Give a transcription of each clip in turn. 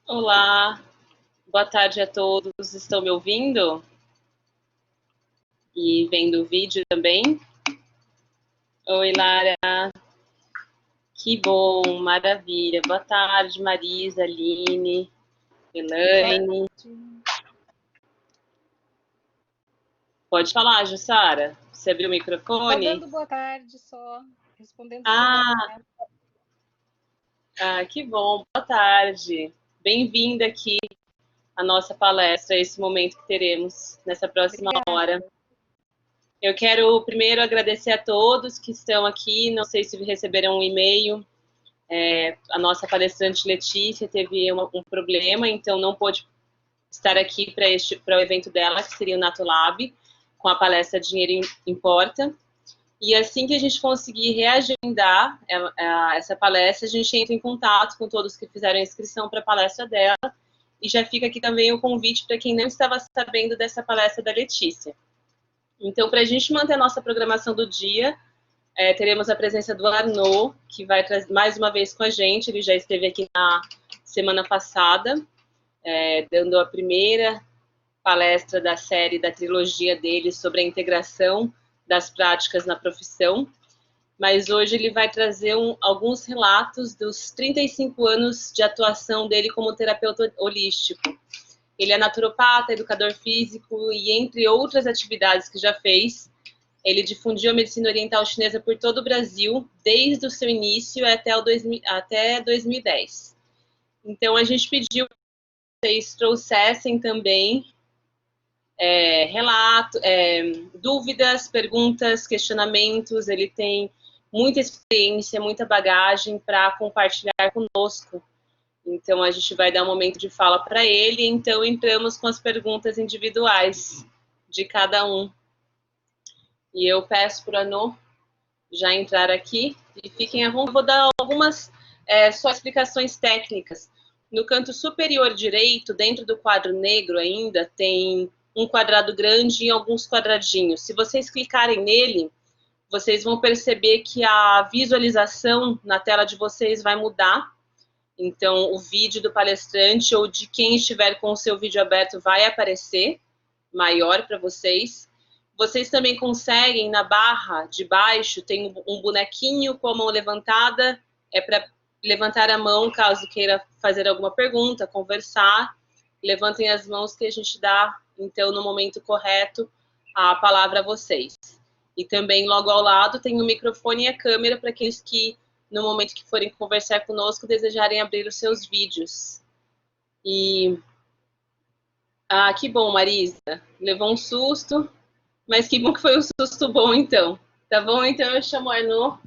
Olá, boa tarde a todos. Estão me ouvindo? E vendo o vídeo também? Oi, Lara. Que bom, maravilha. Boa tarde, Marisa, Aline, Elaine. Pode falar, Jussara. Você abriu o Só microfone? dando boa tarde, só respondendo seu boa Ah, tarde. que bom. Boa tarde. Bem-vinda aqui à nossa palestra, a esse momento que teremos nessa próxima hora. Obrigada. Eu quero primeiro agradecer a todos que estão aqui. Não sei se receberam um e-mail. A nossa palestrante Letícia teve um problema, então não pôde estar aqui para o evento dela, que seria o Natolab, com a palestra Dinheiro Importa. E assim que a gente conseguir reagendar essa palestra, a gente entra em contato com todos que fizeram a inscrição para a palestra dela. E já fica aqui também o convite para quem não estava sabendo dessa palestra da Letícia. Então, para a gente manter a nossa programação do dia, teremos a presença do Arnaud, que vai mais uma vez com a gente. Ele já esteve aqui na semana passada, dando a primeira palestra da série, da trilogia dele sobre a integração das práticas na profissão. Mas hoje ele vai trazer alguns relatos dos 35 anos de atuação dele como terapeuta holístico. Ele é naturopata, educador físico e, entre outras atividades que já fez, ele difundiu a medicina oriental chinesa por todo o Brasil, desde o seu início até 2010. Então, a gente pediu que vocês trouxessem também dúvidas, perguntas, questionamentos. Ele tem muita experiência, muita bagagem para compartilhar conosco. Então, a gente vai dar um momento de fala para ele. Então, entramos com as perguntas individuais de cada um. E eu peço para o Anu já entrar aqui e fiquem à vontade. Vou dar algumas só explicações técnicas. No canto superior direito, dentro do quadro negro ainda, tem um quadrado grande e alguns quadradinhos. Se vocês clicarem nele, vocês vão perceber que a visualização na tela de vocês vai mudar. Então, o vídeo do palestrante ou de quem estiver com o seu vídeo aberto vai aparecer maior para vocês. Vocês também conseguem, na barra de baixo, tem um bonequinho com a mão levantada, é para levantar a mão caso queira fazer alguma pergunta, conversar. Levantem as mãos que a gente dá, então, no momento correto, a palavra a vocês. E também, logo ao lado, tem o microfone e a câmera para aqueles que, no momento que forem conversar conosco, desejarem abrir os seus vídeos. E... que bom, Marisa. Levou um susto, mas que bom que foi um susto bom, então. Tá bom? Então eu chamo o Arnaud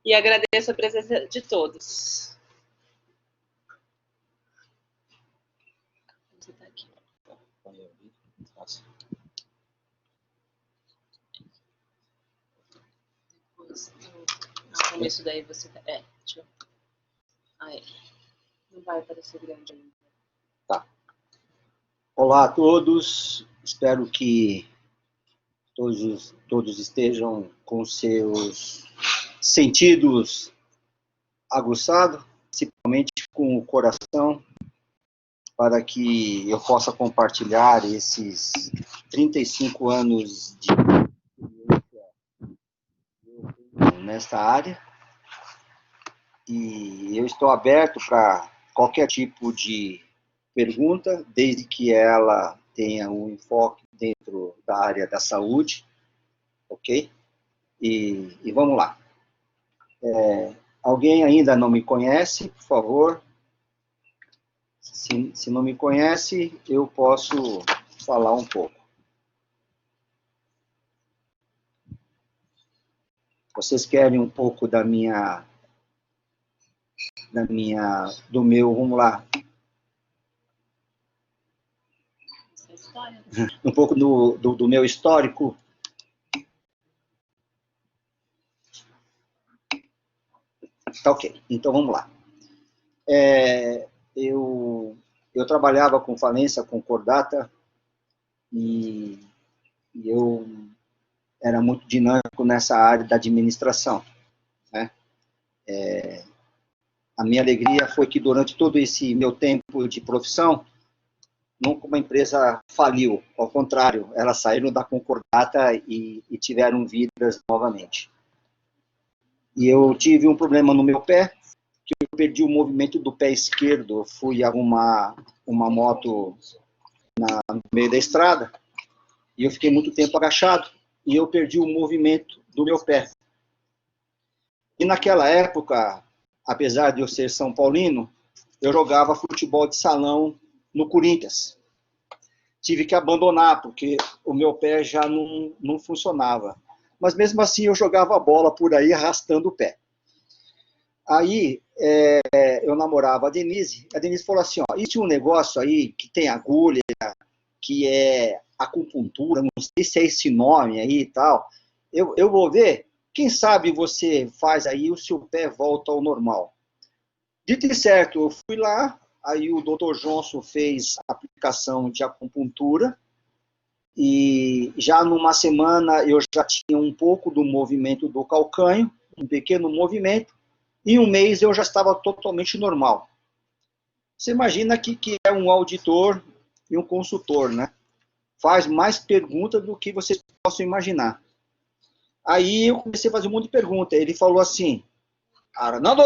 e agradeço a presença de todos. Você tá aqui. Depois, no começo daí você tá... deixa eu... Aí. Não vai aparecer grande ainda. Tá. Olá a todos. Espero que todos estejam com seus sentidos aguçados, principalmente com o coração, para que eu possa compartilhar esses 35 anos de experiência nesta área. E eu estou aberto para qualquer tipo de pergunta, desde que ela tenha um enfoque dentro da área da saúde, ok? E vamos lá. Alguém ainda não me conhece, por favor? Se não me conhece, eu posso falar um pouco. Vocês querem um pouco do meu, vamos lá, um pouco do meu histórico? Tá ok, então vamos lá. Eu trabalhava com falência concordata e eu era muito dinâmico nessa área da administração, né? A minha alegria foi que durante todo esse meu tempo de profissão, nunca uma empresa faliu, ao contrário, elas saíram da concordata e tiveram vidas novamente. E eu tive um problema no meu pé, que eu perdi o movimento do pé esquerdo, fui arrumar uma moto no meio da estrada, e eu fiquei muito tempo agachado, e eu perdi o movimento do meu pé. E naquela época, apesar de eu ser São Paulino, eu jogava futebol de salão no Corinthians. Tive que abandonar, porque o meu pé já não funcionava. Mas mesmo assim eu jogava a bola por aí, arrastando o pé. Aí eu namorava a Denise falou assim, ó, existe um negócio aí que tem agulha, que é acupuntura, não sei se é esse nome aí e tal. Eu vou ver, quem sabe você faz aí, o seu pé volta ao normal. Dito e certo, eu fui lá, aí o Dr. Johnson fez a aplicação de acupuntura, e já numa semana eu já tinha um pouco do movimento do calcanho, um pequeno movimento, e um mês eu já estava totalmente normal. Você imagina que é um auditor e um consultor, né? Faz mais perguntas do que vocês possam imaginar. Aí eu comecei a fazer um monte de perguntas. Ele falou assim, Arnaldo,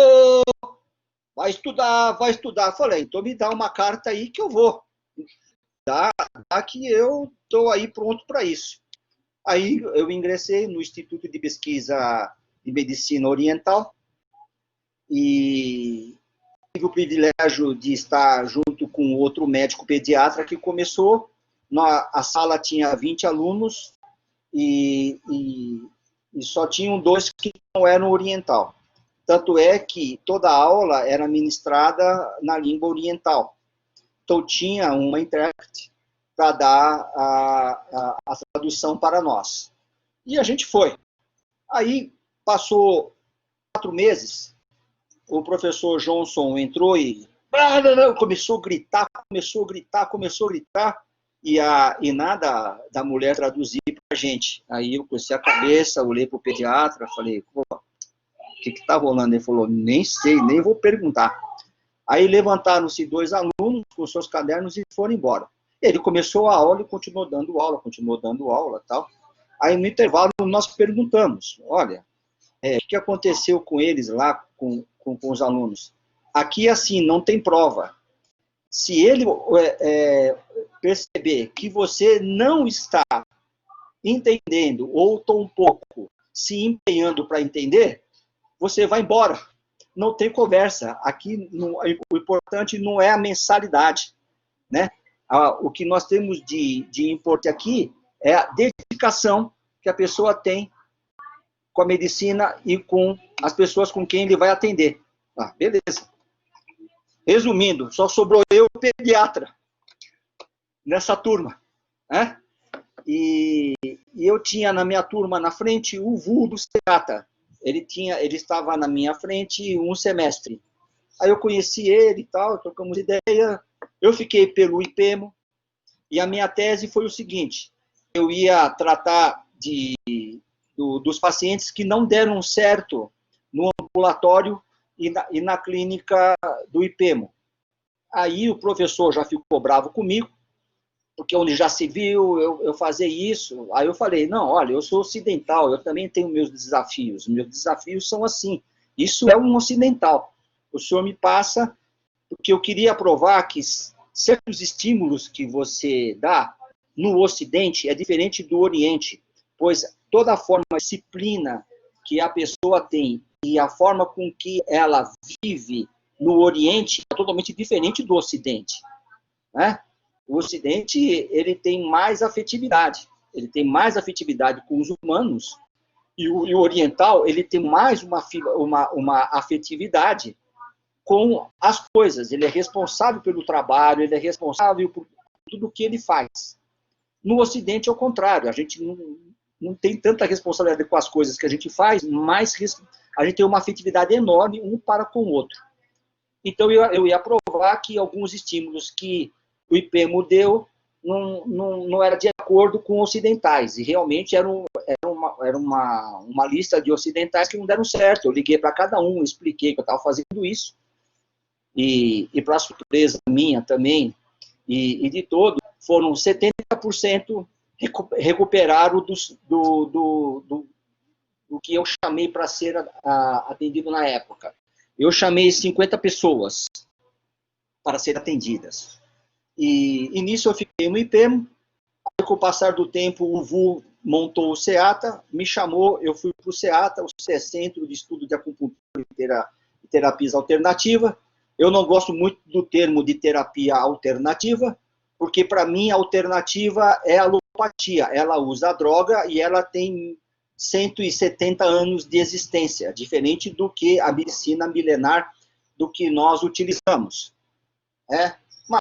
vai estudar, vai estudar. Eu falei, então me dá uma carta aí que eu vou. Dá que eu estou aí pronto para isso. Aí eu ingressei no Instituto de Pesquisa de Medicina Oriental e tive o privilégio de estar junto com outro médico pediatra que começou. A sala tinha 20 alunos e só tinham 2 que não eram oriental. Tanto é que toda a aula era ministrada na língua oriental. Então, tinha uma intérprete para dar a tradução para nós. E a gente foi. Aí, passou 4 meses, o professor Johnson entrou e começou a gritar, e nada da mulher traduzir para a gente. Aí eu cocei a cabeça, olhei para o pediatra, falei, pô, o que está rolando? Ele falou, nem sei, nem vou perguntar. Aí levantaram-se 2 alunos com seus cadernos e foram embora. Ele começou a aula e continuou dando aula, tal. Aí no intervalo nós perguntamos, olha, o que aconteceu com eles lá, com os alunos? Aqui, assim, não tem prova. Se ele perceber que você não está entendendo ou tão pouco se empenhando para entender, você vai embora. Não tem conversa. Aqui, o importante não é a mensalidade, né? O que nós temos de importante aqui é a dedicação que a pessoa tem com a medicina e com as pessoas com quem ele vai atender. Beleza. Resumindo, só sobrou eu e o pediatra nessa turma, né? E eu tinha na minha turma na frente o Vu do Serata. Ele estava na minha frente um semestre. Aí eu conheci ele e tal, trocamos ideia. Eu fiquei pelo IPEMO e a minha tese foi o seguinte: eu ia tratar dos pacientes que não deram certo no ambulatório e na clínica do IPEMO. Aí o professor já ficou bravo comigo, porque onde já se viu eu fazer isso. Aí eu falei, não, olha, eu sou ocidental, eu também tenho meus desafios são assim, isso é um ocidental. O senhor me passa, porque eu queria provar que certos estímulos que você dá no Ocidente é diferente do Oriente, pois toda a forma de disciplina que a pessoa tem e a forma com que ela vive no Oriente é totalmente diferente do Ocidente, né? O Ocidente, ele tem mais afetividade com os humanos, e o Oriental, ele tem mais uma afetividade com as coisas. Ele é responsável pelo trabalho, ele é responsável por tudo que ele faz. No Ocidente, é o contrário, a gente não tem tanta responsabilidade com as coisas que a gente faz, mas a gente tem uma afetividade enorme um para com o outro. Então, eu ia provar que alguns estímulos que o IPEMO deu não era de acordo com ocidentais, e realmente era uma lista de ocidentais que não deram certo. Eu liguei para cada um, expliquei que eu estava fazendo isso, e para surpresa minha também, e de todo, foram 70% recuperaram do que eu chamei para ser atendido na época. Eu chamei 50 pessoas para serem atendidas. E nisso eu fiquei no IPEM. Com o passar do tempo, o VU montou o SEATA, me chamou, eu fui para o SEATA, o Centro de Estudo de Acupuntura e Terapias Alternativas. Eu não gosto muito do termo de terapia alternativa, porque para mim a alternativa é a alopatia. Ela usa a droga e ela tem 170 anos de existência, diferente do que a medicina milenar do que nós utilizamos.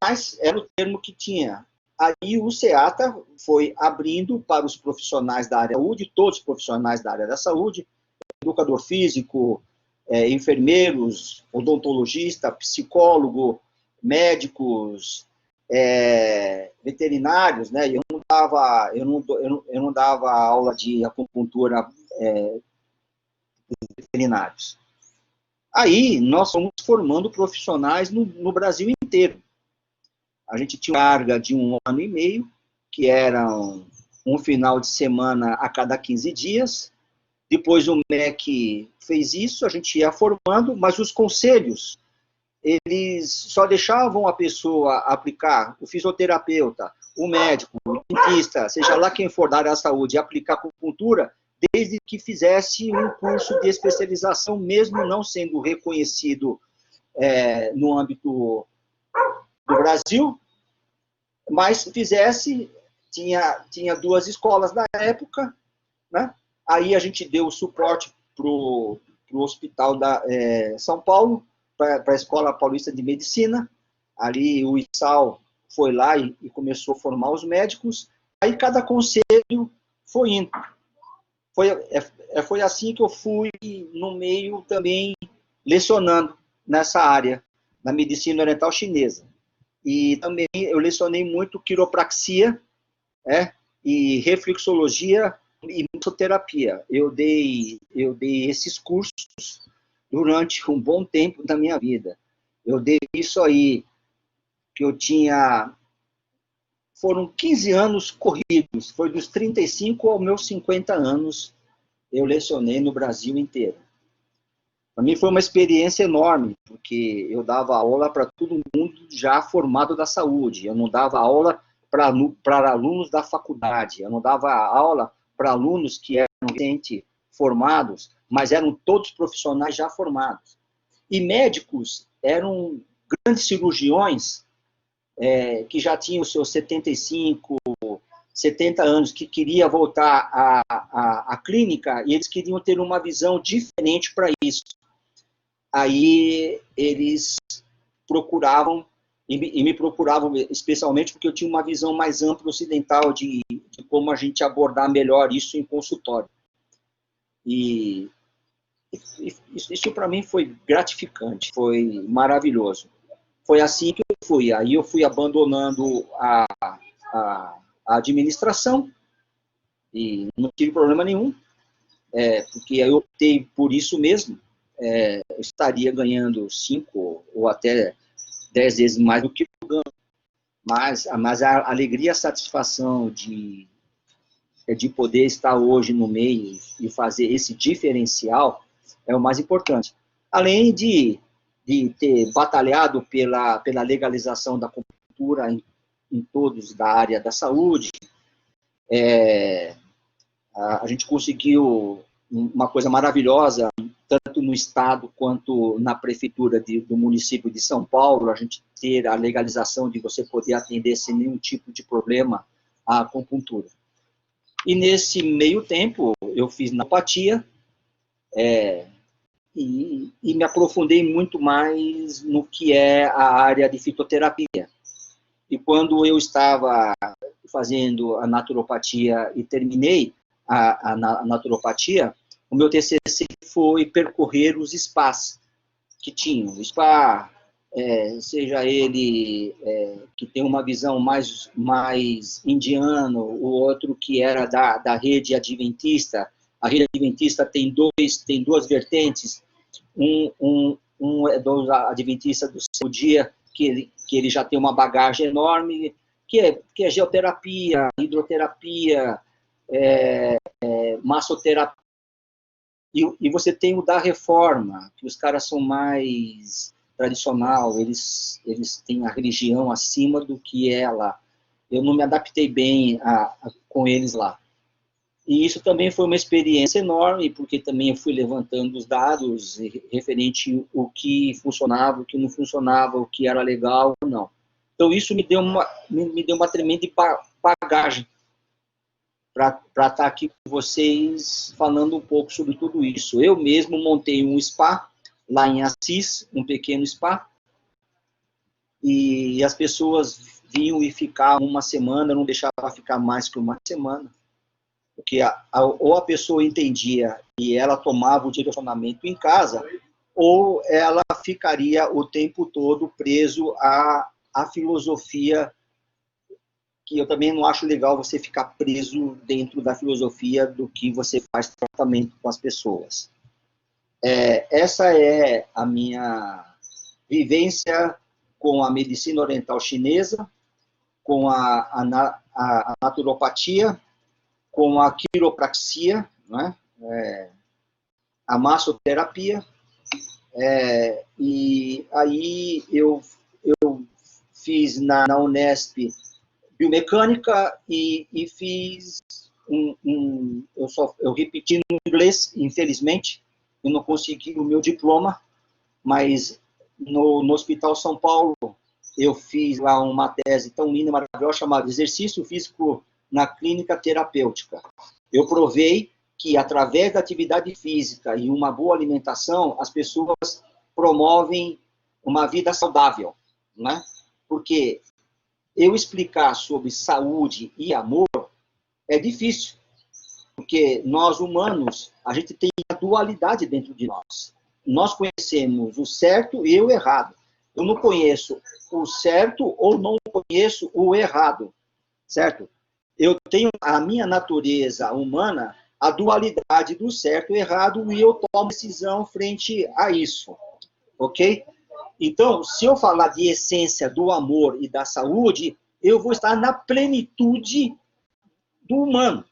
Mas era o termo que tinha. Aí o SEATA foi abrindo para os profissionais da área da saúde, todos os profissionais da área da saúde, educador físico, enfermeiros, odontologista, psicólogo, médicos, veterinários, né? Eu não dava aula de acupuntura veterinários. Aí nós fomos formando profissionais no Brasil inteiro. A gente tinha uma carga de 1 ano e meio, que era um final de semana a cada 15 dias. Depois o MEC fez isso, a gente ia formando, mas os conselhos, eles só deixavam a pessoa aplicar, o fisioterapeuta, o médico, o dentista, seja lá quem for da área da saúde, aplicar acupuntura, desde que fizesse um curso de especialização, mesmo não sendo reconhecido no âmbito do Brasil, mas fizesse, tinha 2 escolas na época, né? Aí a gente deu suporte para o Hospital da São Paulo, para a Escola Paulista de Medicina. Ali o ISAL foi lá e começou a formar os médicos. Aí cada conselho foi indo. Foi assim que eu fui no meio também lecionando nessa área, na medicina oriental chinesa. E também eu lecionei muito quiropraxia, e reflexologia e massoterapia. Eu dei esses cursos durante um bom tempo da minha vida. Eu dei isso aí, que eu tinha... Foram 15 anos corridos, foi dos 35 aos meus 50 anos, eu lecionei no Brasil inteiro. Para mim foi uma experiência enorme, porque eu dava aula para todo mundo já formado da saúde, eu não dava aula para alunos da faculdade, eu não dava aula para alunos que eram recente formados, mas eram todos profissionais já formados. E médicos eram grandes cirurgiões que já tinham os seus 75, 70 anos, que queria voltar à clínica, e eles queriam ter uma visão diferente para isso. Aí eles procuravam, e me procuravam especialmente porque eu tinha uma visão mais ampla ocidental de como a gente abordar melhor isso em consultório. E isso para mim foi gratificante, foi maravilhoso. Foi assim que eu fui. Aí eu fui abandonando a administração e não tive problema nenhum, porque eu optei por isso mesmo. Eu estaria ganhando 5 ou até 10 vezes mais do que eu ganho. Mas a alegria e a satisfação de poder estar hoje no meio e fazer esse diferencial é o mais importante. Além de ter batalhado pela legalização da acupuntura em todos da área da saúde, a gente conseguiu uma coisa maravilhosa, tanto no Estado quanto na Prefeitura do município de São Paulo, a gente ter a legalização de você poder atender sem nenhum tipo de problema a acupuntura. E nesse meio tempo, eu fiz napropatia, e me aprofundei muito mais no que é a área de fitoterapia. E quando eu estava fazendo a naturopatia e terminei a naturopatia, o meu TCC foi percorrer os spas que tinham. O spa, seja ele que tem uma visão mais indiana, o outro que era da rede adventista. A rede adventista tem duas vertentes, um é dos adventistas do seu dia, que ele já tem uma bagagem enorme, que é geoterapia, hidroterapia, massoterapia, e você tem o da reforma, que os caras são mais tradicional, eles têm a religião acima do que ela. Eu não me adaptei bem com eles lá. E isso também foi uma experiência enorme, porque também eu fui levantando os dados referente o que funcionava, o que não funcionava, o que era legal ou não. Então isso me deu uma tremenda bagagem para estar aqui com vocês falando um pouco sobre tudo isso. Eu mesmo montei um spa lá em Assis, um pequeno spa, e as pessoas vinham e ficavam uma semana, não deixava ficar mais que uma semana, porque ou a pessoa entendia e ela tomava o direcionamento em casa, ou ela ficaria o tempo todo preso à filosofia, que eu também não acho legal você ficar preso dentro da filosofia do que você faz tratamento com as pessoas. Essa é a minha vivência com a medicina oriental chinesa, com a naturopatia, com a quiropraxia, né? A massoterapia, e aí eu fiz na Unesp biomecânica e fiz eu repeti no inglês, infelizmente, eu não consegui o meu diploma, mas no Hospital São Paulo eu fiz lá uma tese tão linda, maravilhosa, chamada Exercício Físico na Clínica Terapêutica. Eu provei que, através da atividade física e uma boa alimentação, as pessoas promovem uma vida saudável, né? Porque eu explicar sobre saúde e amor é difícil, porque nós humanos, a gente tem a dualidade dentro de nós. Nós conhecemos o certo e o errado. Eu não conheço o certo ou não conheço o errado, certo? Eu tenho a minha natureza humana, a dualidade do certo e errado, e eu tomo decisão frente a isso, ok? Então, se eu falar de essência do amor e da saúde, eu vou estar na plenitude do humano,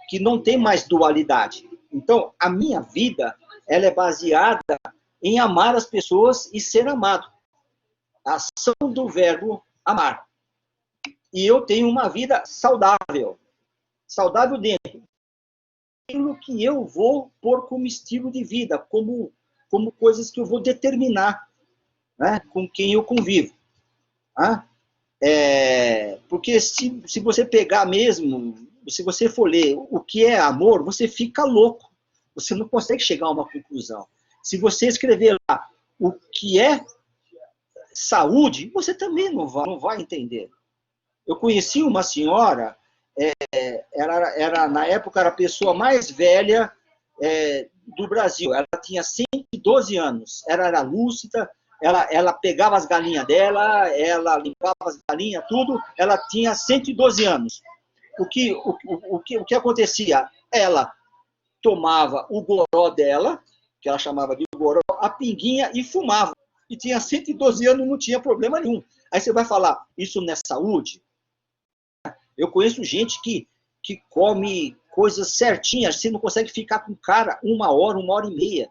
que não tem mais dualidade. Então, a minha vida, ela é baseada em amar as pessoas e ser amado. A ação do verbo amar. E eu tenho uma vida saudável. Saudável dentro daquilo que eu vou pôr como estilo de vida, como coisas que eu vou determinar, né, com quem eu convivo. Tá? Porque se você pegar mesmo, se você for ler o que é amor, você fica louco. Você não consegue chegar a uma conclusão. Se você escrever lá o que é saúde, você também não vai entender. Eu conheci uma senhora, na época era a pessoa mais velha do Brasil. Ela tinha 112 anos. Ela era lúcida, ela pegava as galinhas dela, ela limpava as galinhas, tudo. Ela tinha 112 anos. O que acontecia? Ela tomava o goró dela, que ela chamava de goró, a pinguinha, e fumava. E tinha 112 anos, não tinha problema nenhum. Aí você vai falar, isso não é saúde? Eu conheço gente que come coisas certinhas, você não consegue ficar com o cara 1 hora e meia,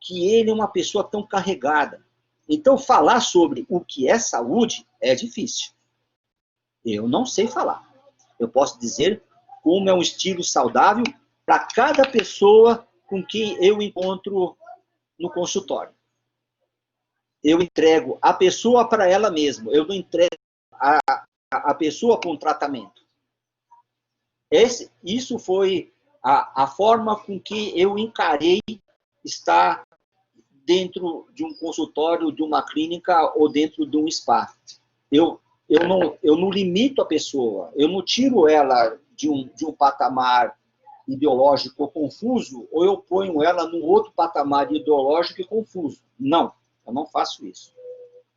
que ele é uma pessoa tão carregada. Então, falar sobre o que é saúde é difícil. Eu não sei falar. Eu posso dizer como é um estilo saudável para cada pessoa com quem eu encontro no consultório. Eu entrego a pessoa para ela mesma, eu não entrego a pessoa com tratamento. Isso foi a forma com que eu encarei estar dentro de um consultório, de uma clínica ou dentro de um spa. Eu não limito a pessoa, eu não tiro ela de um patamar ideológico confuso, ou eu ponho ela num outro patamar ideológico e confuso. Não, eu não faço isso.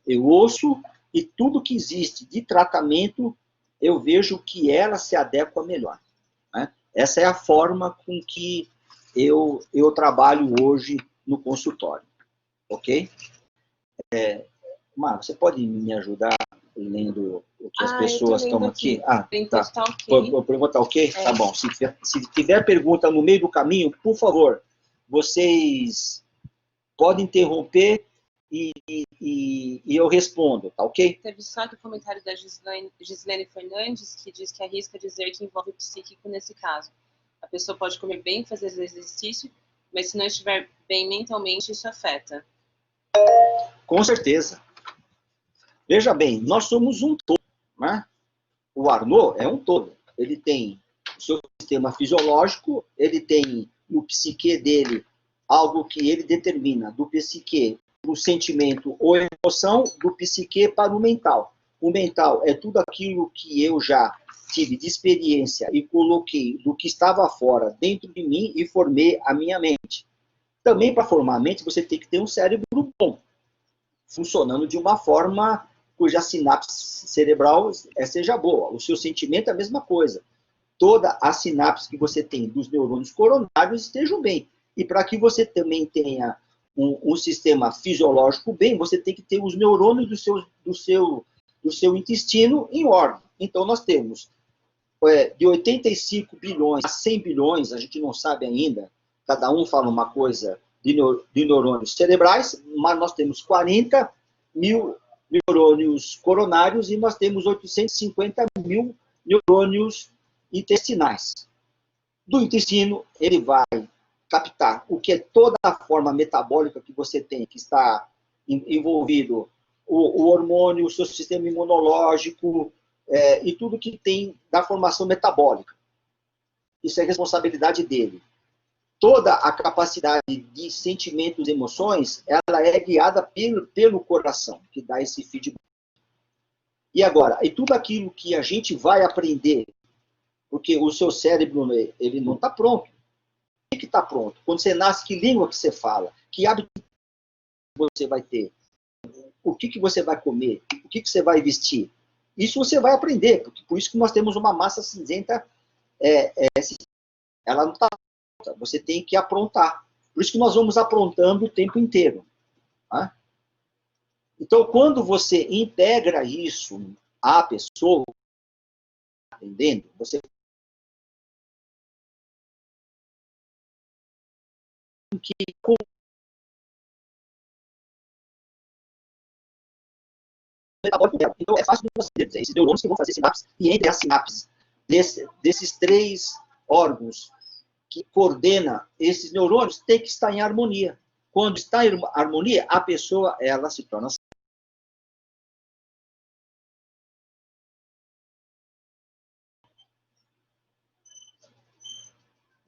Eu ouço e tudo que existe de tratamento, eu vejo que ela se adequa melhor. Né? Essa é a forma com que eu trabalho hoje no consultório. Ok? Mar, você pode me ajudar lendo o que as pessoas eu tô estão aqui? Então Tá. tá ok. Por pergunta tá ok? Tá bom. Se tiver pergunta no meio do caminho, por favor, vocês podem interromper e eu respondo, tá ok? Teve só aqui o comentário da Gislene Fernandes, que diz que arrisca dizer que envolve psíquico nesse caso. A pessoa pode comer bem, fazer exercício, mas se não estiver bem mentalmente, isso afeta. Com certeza. Veja bem, nós somos um todo, né? O Arnaud é um todo. Ele tem o seu sistema fisiológico, ele tem no psique dele algo que ele determina do psique para o sentimento ou emoção, do psique para o mental. O mental é tudo aquilo que eu já tive de experiência e coloquei do que estava fora dentro de mim e formei a minha mente. Também para formar a mente você tem que ter um cérebro bom, funcionando de uma forma cuja sinapse cerebral seja boa. O seu sentimento é a mesma coisa. Toda a sinapse que você tem dos neurônios coronários estejam bem. E para que você também tenha um sistema fisiológico bem, você tem que ter os neurônios do seu intestino em ordem. Então, nós temos de 85 bilhões a 100 bilhões, a gente não sabe ainda, cada um fala uma coisa de neurônios cerebrais, mas nós temos 40 mil neurônios coronários e nós temos 850 mil neurônios intestinais. Do intestino, ele vai captar o que é toda a forma metabólica que você tem, que está envolvido o hormônio, o seu sistema imunológico, e tudo que tem da formação metabólica. Isso é responsabilidade dele. Toda a capacidade de sentimentos e emoções, ela é guiada pelo coração, que dá esse feedback. E agora, e tudo aquilo que a gente vai aprender, porque o seu cérebro, ele não está pronto. O que está pronto? Quando você nasce, que língua que você fala? Que hábito você vai ter? O que você vai comer? O que você vai vestir? Isso você vai aprender, porque por isso que nós temos uma massa cinzenta, ela não está pronta, você tem que aprontar. Por isso que nós vamos aprontando o tempo inteiro. Tá? Então, quando você integra isso à pessoa, entendendo? Você tem que então é fácil de você dizer, esses neurônios que vão fazer sinapses, e entre as sinapses desses três órgãos que coordena esses neurônios, tem que estar em harmonia. Quando está em harmonia, a pessoa, ela se torna...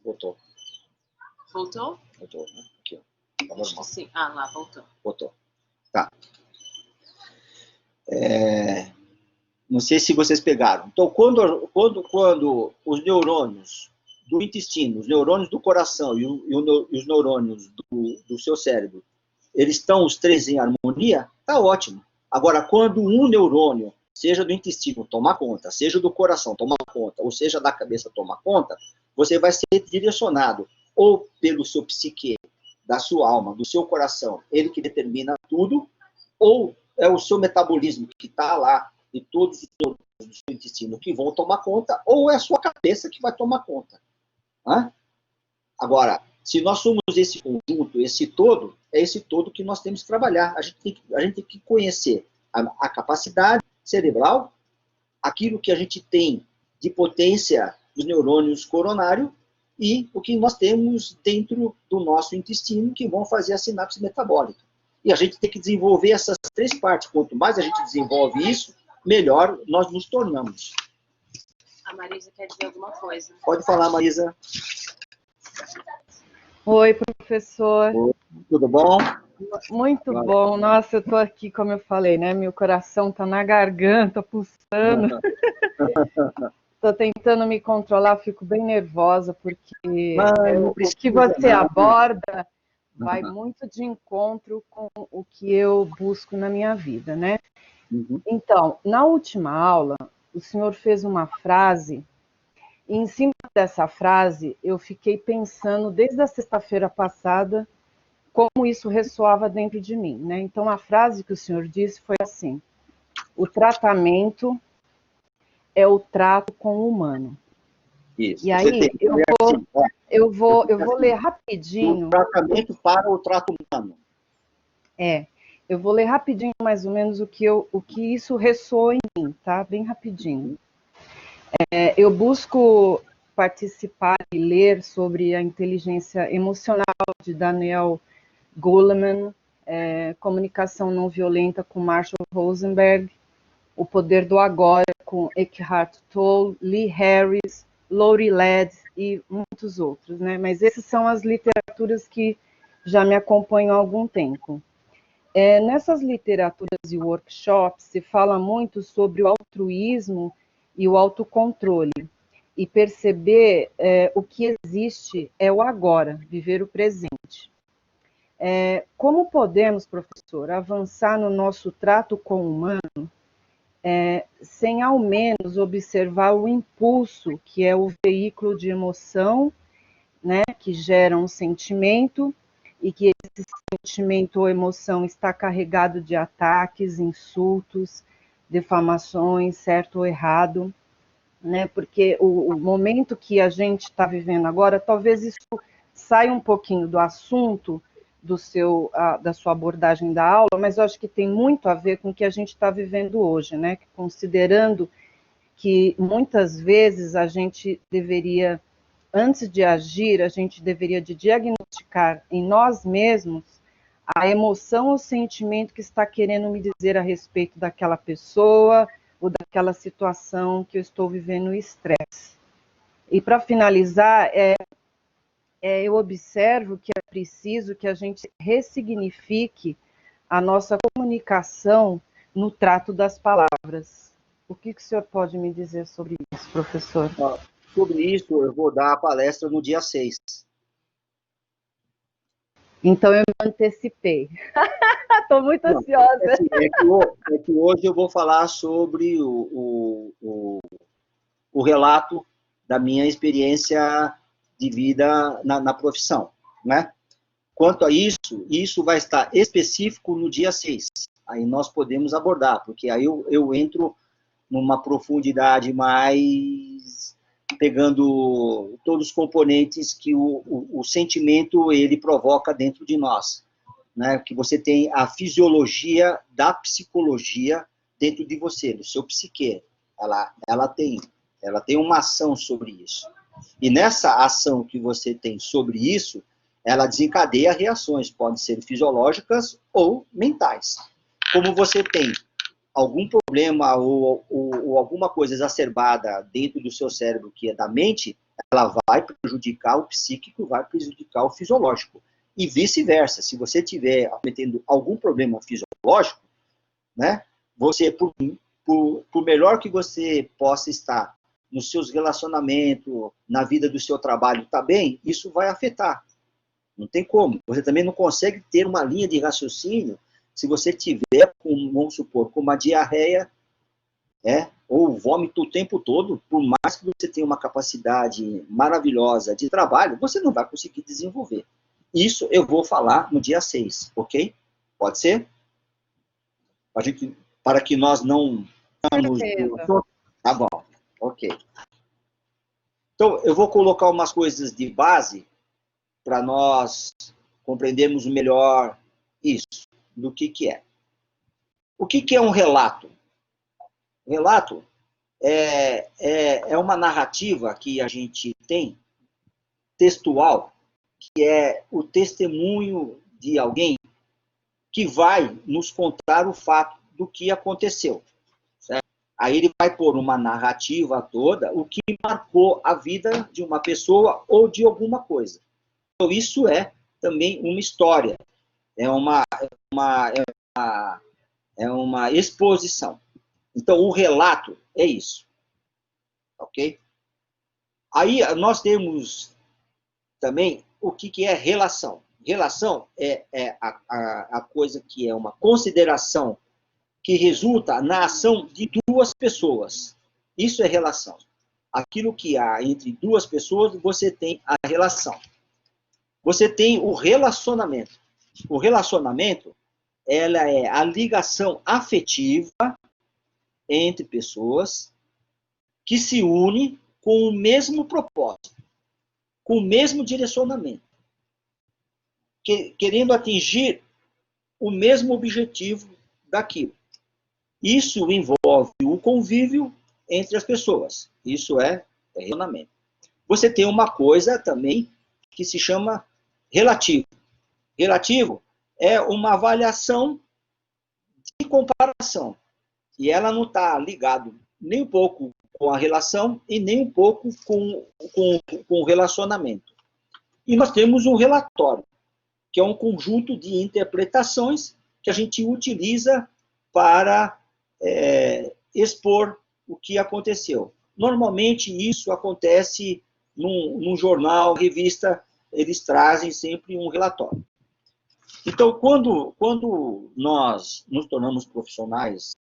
Voltou. Voltou? Voltou, né? Aqui, ó. Tá Acho que sim. Ah, lá, voltou. Voltou. Tá. Não sei se vocês pegaram. Então, quando os neurônios do intestino, os neurônios do coração e os neurônios do seu cérebro, eles estão os três em harmonia, tá ótimo. Agora, quando um neurônio, seja do intestino, toma conta, seja do coração, toma conta, ou seja da cabeça, toma conta, você vai ser direcionado ou pelo seu psique, da sua alma, do seu coração, ele que determina tudo, ou é o seu metabolismo que está lá, e todos os neurônios do seu intestino que vão tomar conta, ou é a sua cabeça que vai tomar conta. Né? Agora, se nós somos esse conjunto, esse todo, é esse todo que nós temos que trabalhar. A gente tem que conhecer a capacidade cerebral, aquilo que a gente tem de potência dos neurônios coronários e o que nós temos dentro do nosso intestino que vão fazer a sinapse metabólica. E a gente tem que desenvolver essas três partes. Quanto mais a gente desenvolve isso, melhor nós nos tornamos. A Marisa quer dizer alguma coisa. Pode falar, Marisa. Oi, professor. Tudo bom? Muito bom. Nossa, eu estou aqui, como eu falei, né? Meu coração está na garganta, pulsando. Estou tentando me controlar, fico bem nervosa, porque o que você aborda vai muito de encontro com o que eu busco na minha vida, né? Então, na última aula, o senhor fez uma frase, e em cima dessa frase eu fiquei pensando desde a sexta-feira passada como isso ressoava dentro de mim, né? Então, a frase que o senhor disse foi assim: o tratamento é o trato com o humano. Isso. E aí, eu vou ler o rapidinho. tratamento para o trato humano. Eu vou ler rapidinho mais ou menos o que isso ressoa em mim, tá? Bem rapidinho. Eu busco participar e ler sobre a inteligência emocional de Daniel Goleman, comunicação não violenta com Marshall Rosenberg, o poder do agora com Eckhart Tolle, Lee Harris, Lori Ladd e muitos outros, né? Mas essas são as literaturas que já me acompanham há algum tempo. Nessas literaturas e workshops se fala muito sobre o altruísmo e o autocontrole. E perceber o que existe é o agora, viver o presente. Como podemos, professor, avançar no nosso trato com o humano sem ao menos observar o impulso, que é o veículo de emoção, né, que gera um sentimento, e que esse sentimento ou emoção está carregado de ataques, insultos, defamações, certo ou errado, né? Porque o momento que a gente está vivendo agora, talvez isso saia um pouquinho do assunto da sua abordagem da aula, mas eu acho que tem muito a ver com o que a gente está vivendo hoje, né? Considerando que muitas vezes a gente deveria, antes de agir, a gente deveria de diagnosticar em nós mesmos a emoção ou sentimento que está querendo me dizer a respeito daquela pessoa ou daquela situação que eu estou vivendo o estresse. E para finalizar, eu observo que é preciso que a gente ressignifique a nossa comunicação no trato das palavras. O que o senhor pode me dizer sobre isso, professor? Sobre isso, eu vou dar a palestra no dia 6. Então, eu me antecipei. Estou muito ansiosa. É que hoje eu vou falar sobre o relato da minha experiência de vida na profissão, né? Quanto a isso vai estar específico no dia 6. Aí nós podemos abordar, porque aí eu entro numa profundidade mais pegando todos os componentes que o sentimento ele provoca dentro de nós, né? Que você tem a fisiologia da psicologia dentro de você, do seu psique. Ela tem uma ação sobre isso. E nessa ação que você tem sobre isso, ela desencadeia reações, podem ser fisiológicas ou mentais. Como você tem algum problema ou alguma coisa exacerbada dentro do seu cérebro, que é da mente, ela vai prejudicar o psíquico, vai prejudicar o fisiológico. E vice-versa. Se você estiver cometendo algum problema fisiológico, né, você, por melhor que você possa estar nos seus relacionamentos, na vida do seu trabalho, tá bem, isso vai afetar. Não tem como. Você também não consegue ter uma linha de raciocínio se você tiver, vamos supor, com uma diarreia, ou vômito o tempo todo, por mais que você tenha uma capacidade maravilhosa de trabalho, você não vai conseguir desenvolver. Isso eu vou falar no dia 6, ok? Pode ser? Para que nós não... Tá bom, ok. Então, eu vou colocar umas coisas de base para nós compreendermos melhor isso, do que é. O que é um relato? Relato é uma narrativa que a gente tem, textual, que é o testemunho de alguém que vai nos contar o fato do que aconteceu. Certo? Aí ele vai pôr uma narrativa toda, o que marcou a vida de uma pessoa ou de alguma coisa. Então, isso é também uma história, é uma exposição. Então, o relato é isso. Ok? Aí, nós temos também o que é relação. Relação é a coisa que é uma consideração que resulta na ação de duas pessoas. Isso é relação. Aquilo que há entre duas pessoas, você tem a relação. Você tem o relacionamento. O relacionamento, ela é a ligação afetiva entre pessoas que se unem com o mesmo propósito, com o mesmo direcionamento, querendo atingir o mesmo objetivo daquilo. Isso envolve o convívio entre as pessoas. Isso é relacionamento. Você tem uma coisa também que se chama relativo. Relativo é uma avaliação de comparação. E ela não está ligada nem um pouco com a relação e nem um pouco com o relacionamento. E nós temos um relatório, que é um conjunto de interpretações que a gente utiliza para expor o que aconteceu. Normalmente isso acontece num jornal, revista, eles trazem sempre um relatório. Então, quando nós nos tornamos profissionais,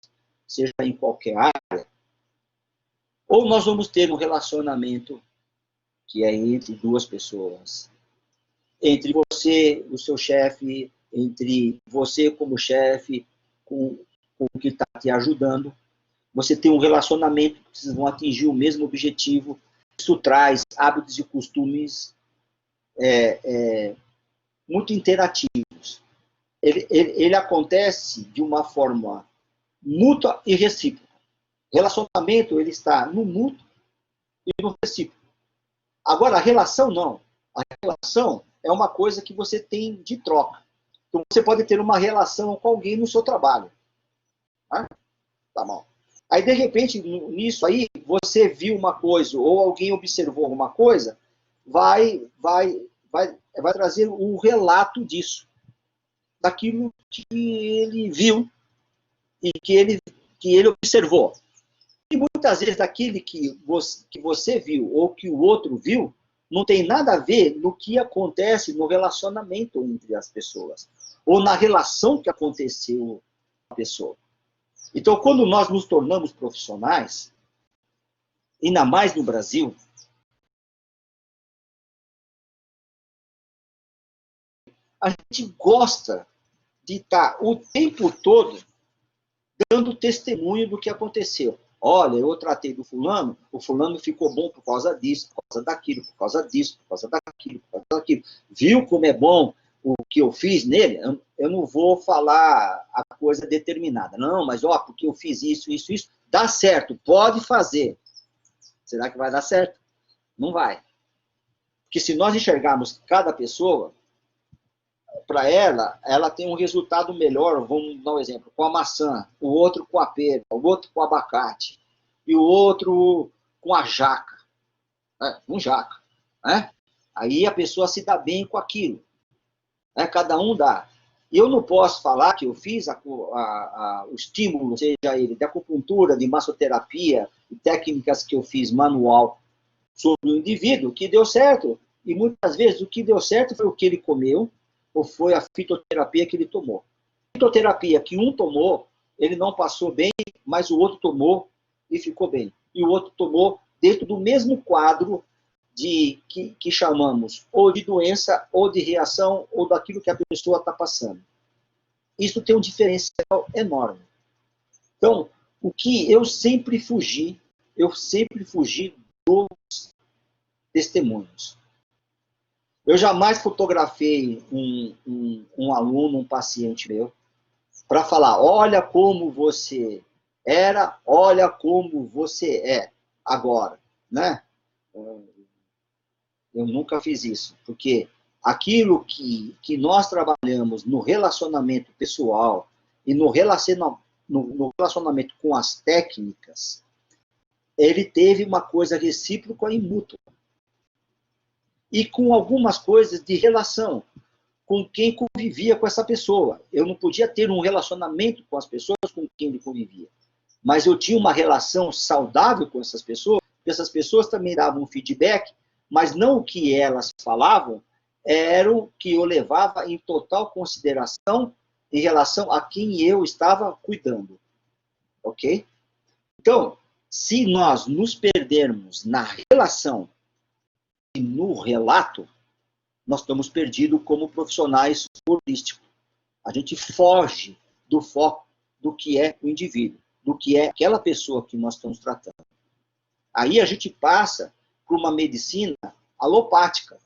seja em qualquer área, ou nós vamos ter um relacionamento que é entre duas pessoas, entre você, o seu chefe, entre você como chefe, com o que está te ajudando. Você tem um relacionamento que vocês vão atingir o mesmo objetivo. Isso traz hábitos e costumes muito interativos. Ele acontece de uma forma mútua e recíproca. Relacionamento, ele está no mútuo e no recíproco. Agora, a relação não. A relação é uma coisa que você tem de troca. Então, você pode ter uma relação com alguém no seu trabalho. Tá bom. Aí, de repente, nisso aí, você viu uma coisa, ou alguém observou uma coisa, vai trazer um relato disso. Daquilo que ele viu e que ele observou. E muitas vezes daquilo que você viu ou que o outro viu, não tem nada a ver no que acontece no relacionamento entre as pessoas, ou na relação que aconteceu com a pessoa. Então, quando nós nos tornamos profissionais, ainda mais no Brasil, a gente gosta de estar o tempo todo dando testemunho do que aconteceu. Olha, eu tratei do fulano, o fulano ficou bom por causa disso, por causa daquilo, por causa disso, por causa daquilo, por causa daquilo. Viu como é bom o que eu fiz nele? Eu não vou falar a coisa determinada. Não, mas ó, porque eu fiz isso, isso, isso. Dá certo, pode fazer. Será que vai dar certo? Não vai. Porque se nós enxergarmos cada pessoa, para ela tem um resultado melhor, vamos dar um exemplo, com a maçã, o outro com a pera, o outro com o abacate, e o outro com a jaca, um jaca, né? Aí a pessoa se dá bem com aquilo, né? Cada um dá. E eu não posso falar que eu fiz o estímulo, seja ele de acupuntura, de massoterapia, de técnicas que eu fiz manual sobre o indivíduo, que deu certo. E muitas vezes o que deu certo foi o que ele comeu, ou foi a fitoterapia que ele tomou. A fitoterapia que um tomou, ele não passou bem, mas o outro tomou e ficou bem. E o outro tomou dentro do mesmo quadro que chamamos ou de doença, ou de reação, ou daquilo que a pessoa está passando. Isso tem um diferencial enorme. Então, o que eu sempre fugi dos testemunhos. Eu jamais fotografei um aluno, um paciente meu, para falar, olha como você era, olha como você é agora, né? Eu nunca fiz isso, porque aquilo que nós trabalhamos no relacionamento pessoal e no relacionamento com as técnicas, ele teve uma coisa recíproca e mútua. E com algumas coisas de relação com quem convivia com essa pessoa. Eu não podia ter um relacionamento com as pessoas com quem ele convivia. Mas eu tinha uma relação saudável com essas pessoas, porque essas pessoas também davam um feedback, mas não o que elas falavam, era o que eu levava em total consideração em relação a quem eu estava cuidando. Ok? Então, se nós nos perdermos na relação e no relato, nós estamos perdidos como profissionais holísticos. A gente foge do foco do que é o indivíduo, do que é aquela pessoa que nós estamos tratando. Aí a gente passa para uma medicina alopática.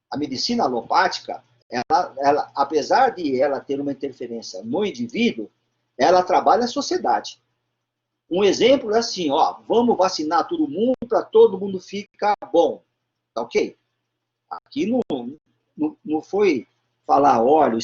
A medicina alopática, ela, apesar de ela ter uma interferência no indivíduo, ela trabalha a sociedade. Um exemplo é assim, ó, vamos vacinar todo mundo para todo mundo ficar bom. Tá ok? Aqui não foi falar, olha,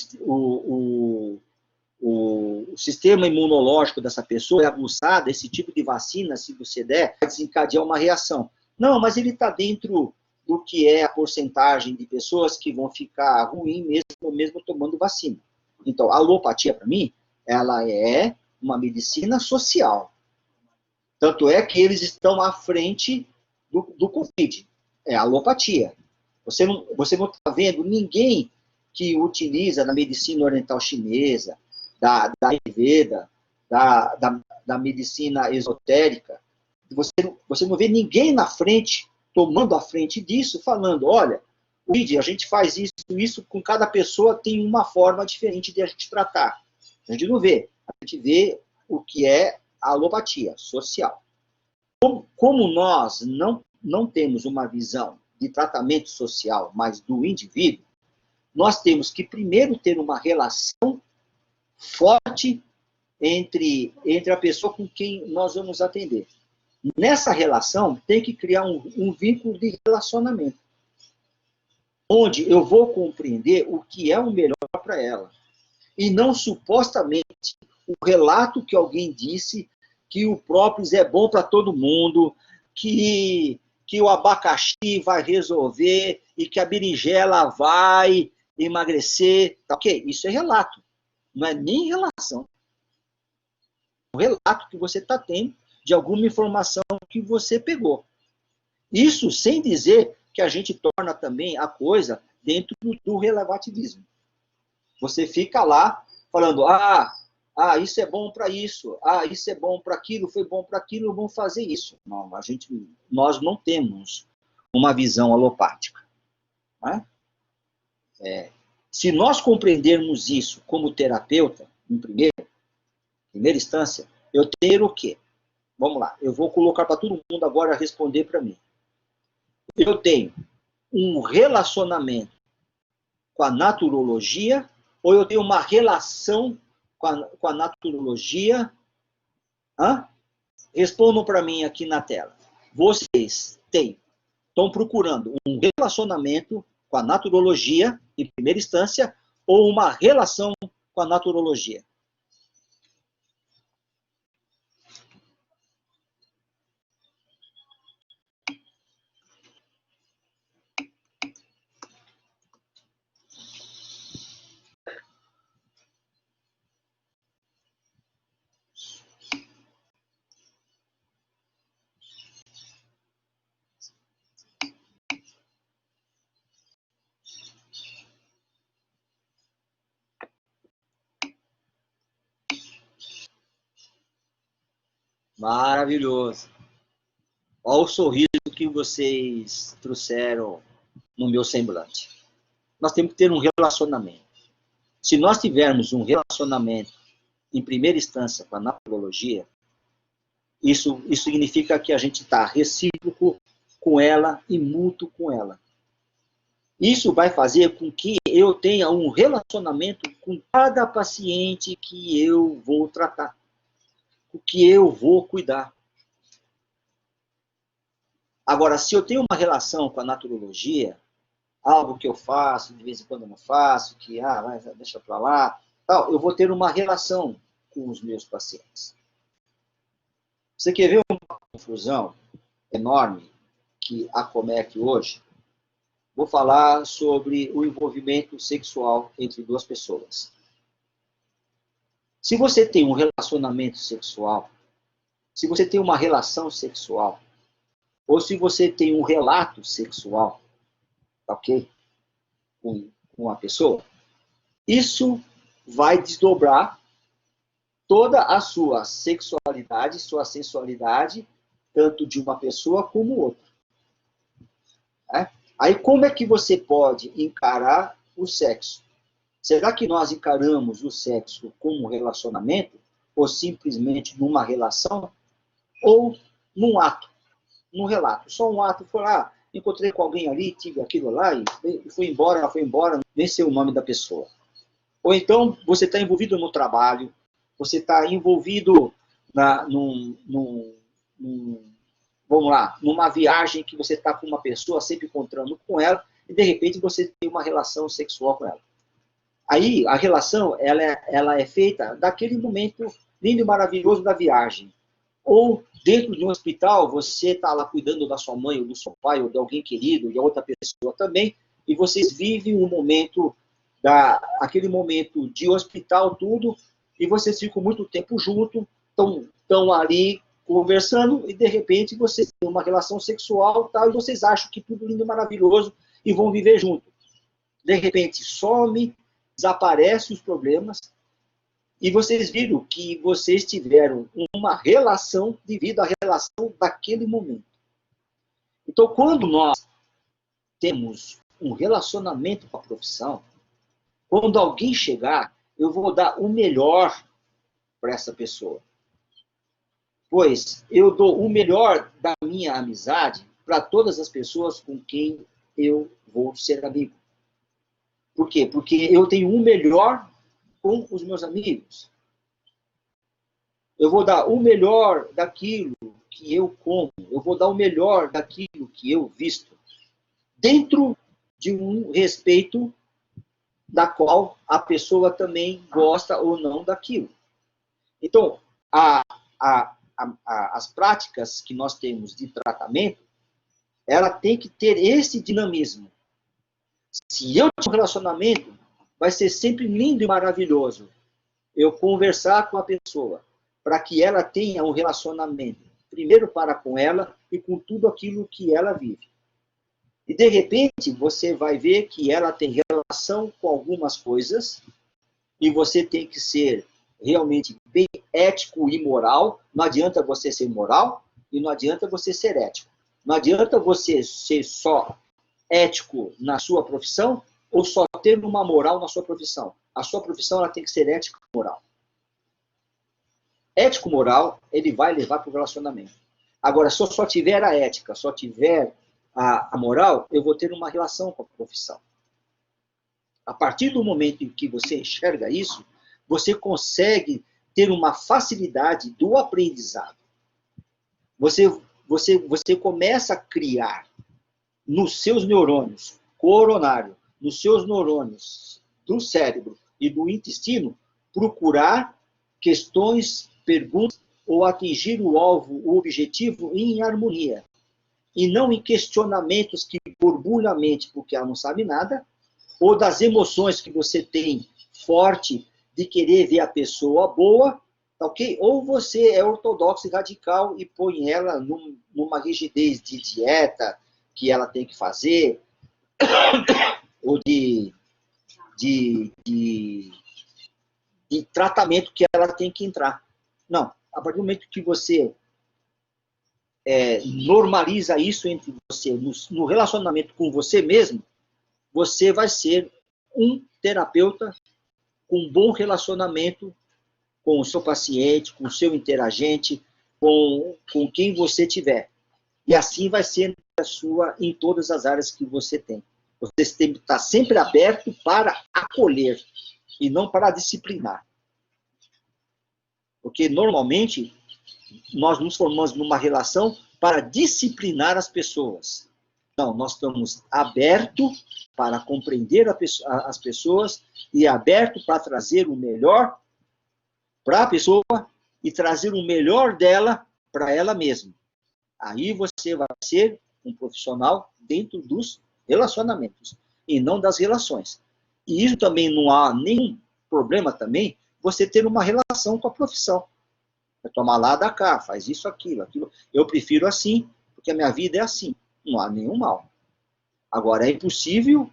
o sistema imunológico dessa pessoa é aguçado, esse tipo de vacina, se você der, vai desencadear uma reação. Não, mas ele está dentro do que é a porcentagem de pessoas que vão ficar ruim mesmo tomando vacina. Então, a alopatia, para mim, ela é uma medicina social. Tanto é que eles estão à frente do Covid. É a alopatia. Você não está vendo ninguém que utiliza na medicina oriental chinesa, da Ayurveda, da medicina esotérica. Você não vê ninguém na frente, tomando a frente disso, falando, olha, a gente faz isso com cada pessoa tem uma forma diferente de a gente tratar. A gente não vê. A gente vê o que é a alopatia social. Como nós não temos uma visão de tratamento social, mas do indivíduo, nós temos que primeiro ter uma relação forte entre a pessoa com quem nós vamos atender. Nessa relação, tem que criar um vínculo de relacionamento, onde eu vou compreender o que é o melhor para ela. E não supostamente o relato que alguém disse que o própolis é bom para todo mundo, que o abacaxi vai resolver e que a berinjela vai emagrecer. Tá ok? Isso é relato. Não é nem relação. É um relato que você está tendo de alguma informação que você pegou. Isso sem dizer que a gente torna também a coisa dentro do relativismo. Você fica lá falando, isso é bom para isso, isso é bom para aquilo, foi bom para aquilo, vamos fazer isso. Não, nós não temos uma visão alopática. Não é? Se nós compreendermos isso como terapeuta, em primeira instância, eu tenho o quê? Vamos lá, eu vou colocar para todo mundo agora responder para mim. Eu tenho um relacionamento com a naturologia ou eu tenho uma relação com a naturologia? Respondam para mim aqui na tela. Vocês estão procurando um relacionamento com a naturologia, em primeira instância, ou uma relação com a naturologia? Maravilhoso. Olha o sorriso que vocês trouxeram no meu semblante. Nós temos que ter um relacionamento. Se nós tivermos um relacionamento em primeira instância com a naturologia, isso significa que a gente está recíproco com ela e mútuo com ela. Isso vai fazer com que eu tenha um relacionamento com cada paciente que eu vou tratar, o que eu vou cuidar. Agora, se eu tenho uma relação com a naturologia, algo que eu faço, de vez em quando eu não faço, que deixa para lá, tal, eu vou ter uma relação com os meus pacientes. Você quer ver uma confusão enorme que acomete hoje? Vou falar sobre o envolvimento sexual entre duas pessoas. Se você tem um relacionamento sexual, se você tem uma relação sexual, ou se você tem um relato sexual, ok? Com a pessoa, isso vai desdobrar toda a sua sexualidade, sua sensualidade, tanto de uma pessoa como outra. Aí, como é que você pode encarar o sexo? Será que nós encaramos o sexo como um relacionamento, ou simplesmente numa relação, ou num ato, num relato? Só um ato, foi lá, encontrei com alguém ali, tive aquilo lá, e foi embora, nem sei o nome da pessoa. Ou então, você está envolvido no trabalho, você está envolvido vamos lá, numa viagem que você está com uma pessoa, sempre encontrando com ela, e de repente você tem uma relação sexual com ela. Aí, a relação, ela é feita daquele momento lindo e maravilhoso da viagem. Ou, dentro de um hospital, você está lá cuidando da sua mãe, ou do seu pai, ou de alguém querido, e a outra pessoa também, e vocês vivem um momento, aquele momento de hospital, tudo, e vocês ficam muito tempo juntos, estão ali conversando, e de repente vocês têm uma relação sexual, tal, e vocês acham que tudo lindo e maravilhoso, e vão viver juntos. De repente, some, desaparecem os problemas, e vocês viram que vocês tiveram uma relação devido à relação daquele momento. Então, quando nós temos um relacionamento com a profissão, quando alguém chegar, eu vou dar o melhor para essa pessoa. Pois eu dou o melhor da minha amizade para todas as pessoas com quem eu vou ser amigo. Por quê? Porque eu tenho o melhor com os meus amigos. Eu vou dar o melhor daquilo que eu como. Eu vou dar o melhor daquilo que eu visto. Dentro de um respeito da qual a pessoa também gosta ou não daquilo. Então, as práticas que nós temos de tratamento, ela tem que ter esse dinamismo. Se eu tenho um relacionamento, vai ser sempre lindo e maravilhoso eu conversar com a pessoa, para que ela tenha um relacionamento, primeiro para com ela e com tudo aquilo que ela vive. E, de repente, você vai ver que ela tem relação com algumas coisas, e você tem que ser realmente bem ético e moral. Não adianta você ser moral, e não adianta você ser ético. Não adianta você ser só ético na sua profissão, ou só ter uma moral na sua profissão. A sua profissão ela tem que ser ética e moral. Ético-moral, ele vai levar para o relacionamento. Agora, se eu só tiver a ética, só tiver a moral, eu vou ter uma relação com a profissão. A partir do momento em que você enxerga isso, você consegue ter uma facilidade do aprendizado. Você começa a criar nos seus neurônios coronário, nos seus neurônios do cérebro e do intestino, procurar questões, perguntas, ou atingir o alvo, o objetivo em harmonia. E não em questionamentos que borbulham a mente porque ela não sabe nada, ou das emoções que você tem forte de querer ver a pessoa boa, ok? Ou você é ortodoxo e radical e põe ela numa rigidez de dieta que ela tem que fazer, ou de tratamento que ela tem que entrar. Não, a partir do momento que você normaliza isso entre você, no relacionamento com você mesmo, você vai ser um terapeuta com um bom relacionamento com o seu paciente, com o seu interagente, com quem você tiver. E assim vai ser em todas as áreas que você tem. Você tem que estar sempre aberto para acolher e não para disciplinar. Porque, normalmente, nós nos formamos numa relação para disciplinar as pessoas. Não, nós estamos abertos para compreender as pessoas e abertos para trazer o melhor para a pessoa e trazer o melhor dela para ela mesma. Aí você vai ser um profissional dentro dos relacionamentos e não das relações. E isso também não há nenhum problema também você ter uma relação com a profissão. É tomar lá da cá, faz isso, aquilo. Eu prefiro assim, porque a minha vida é assim. Não há nenhum mal. Agora, é impossível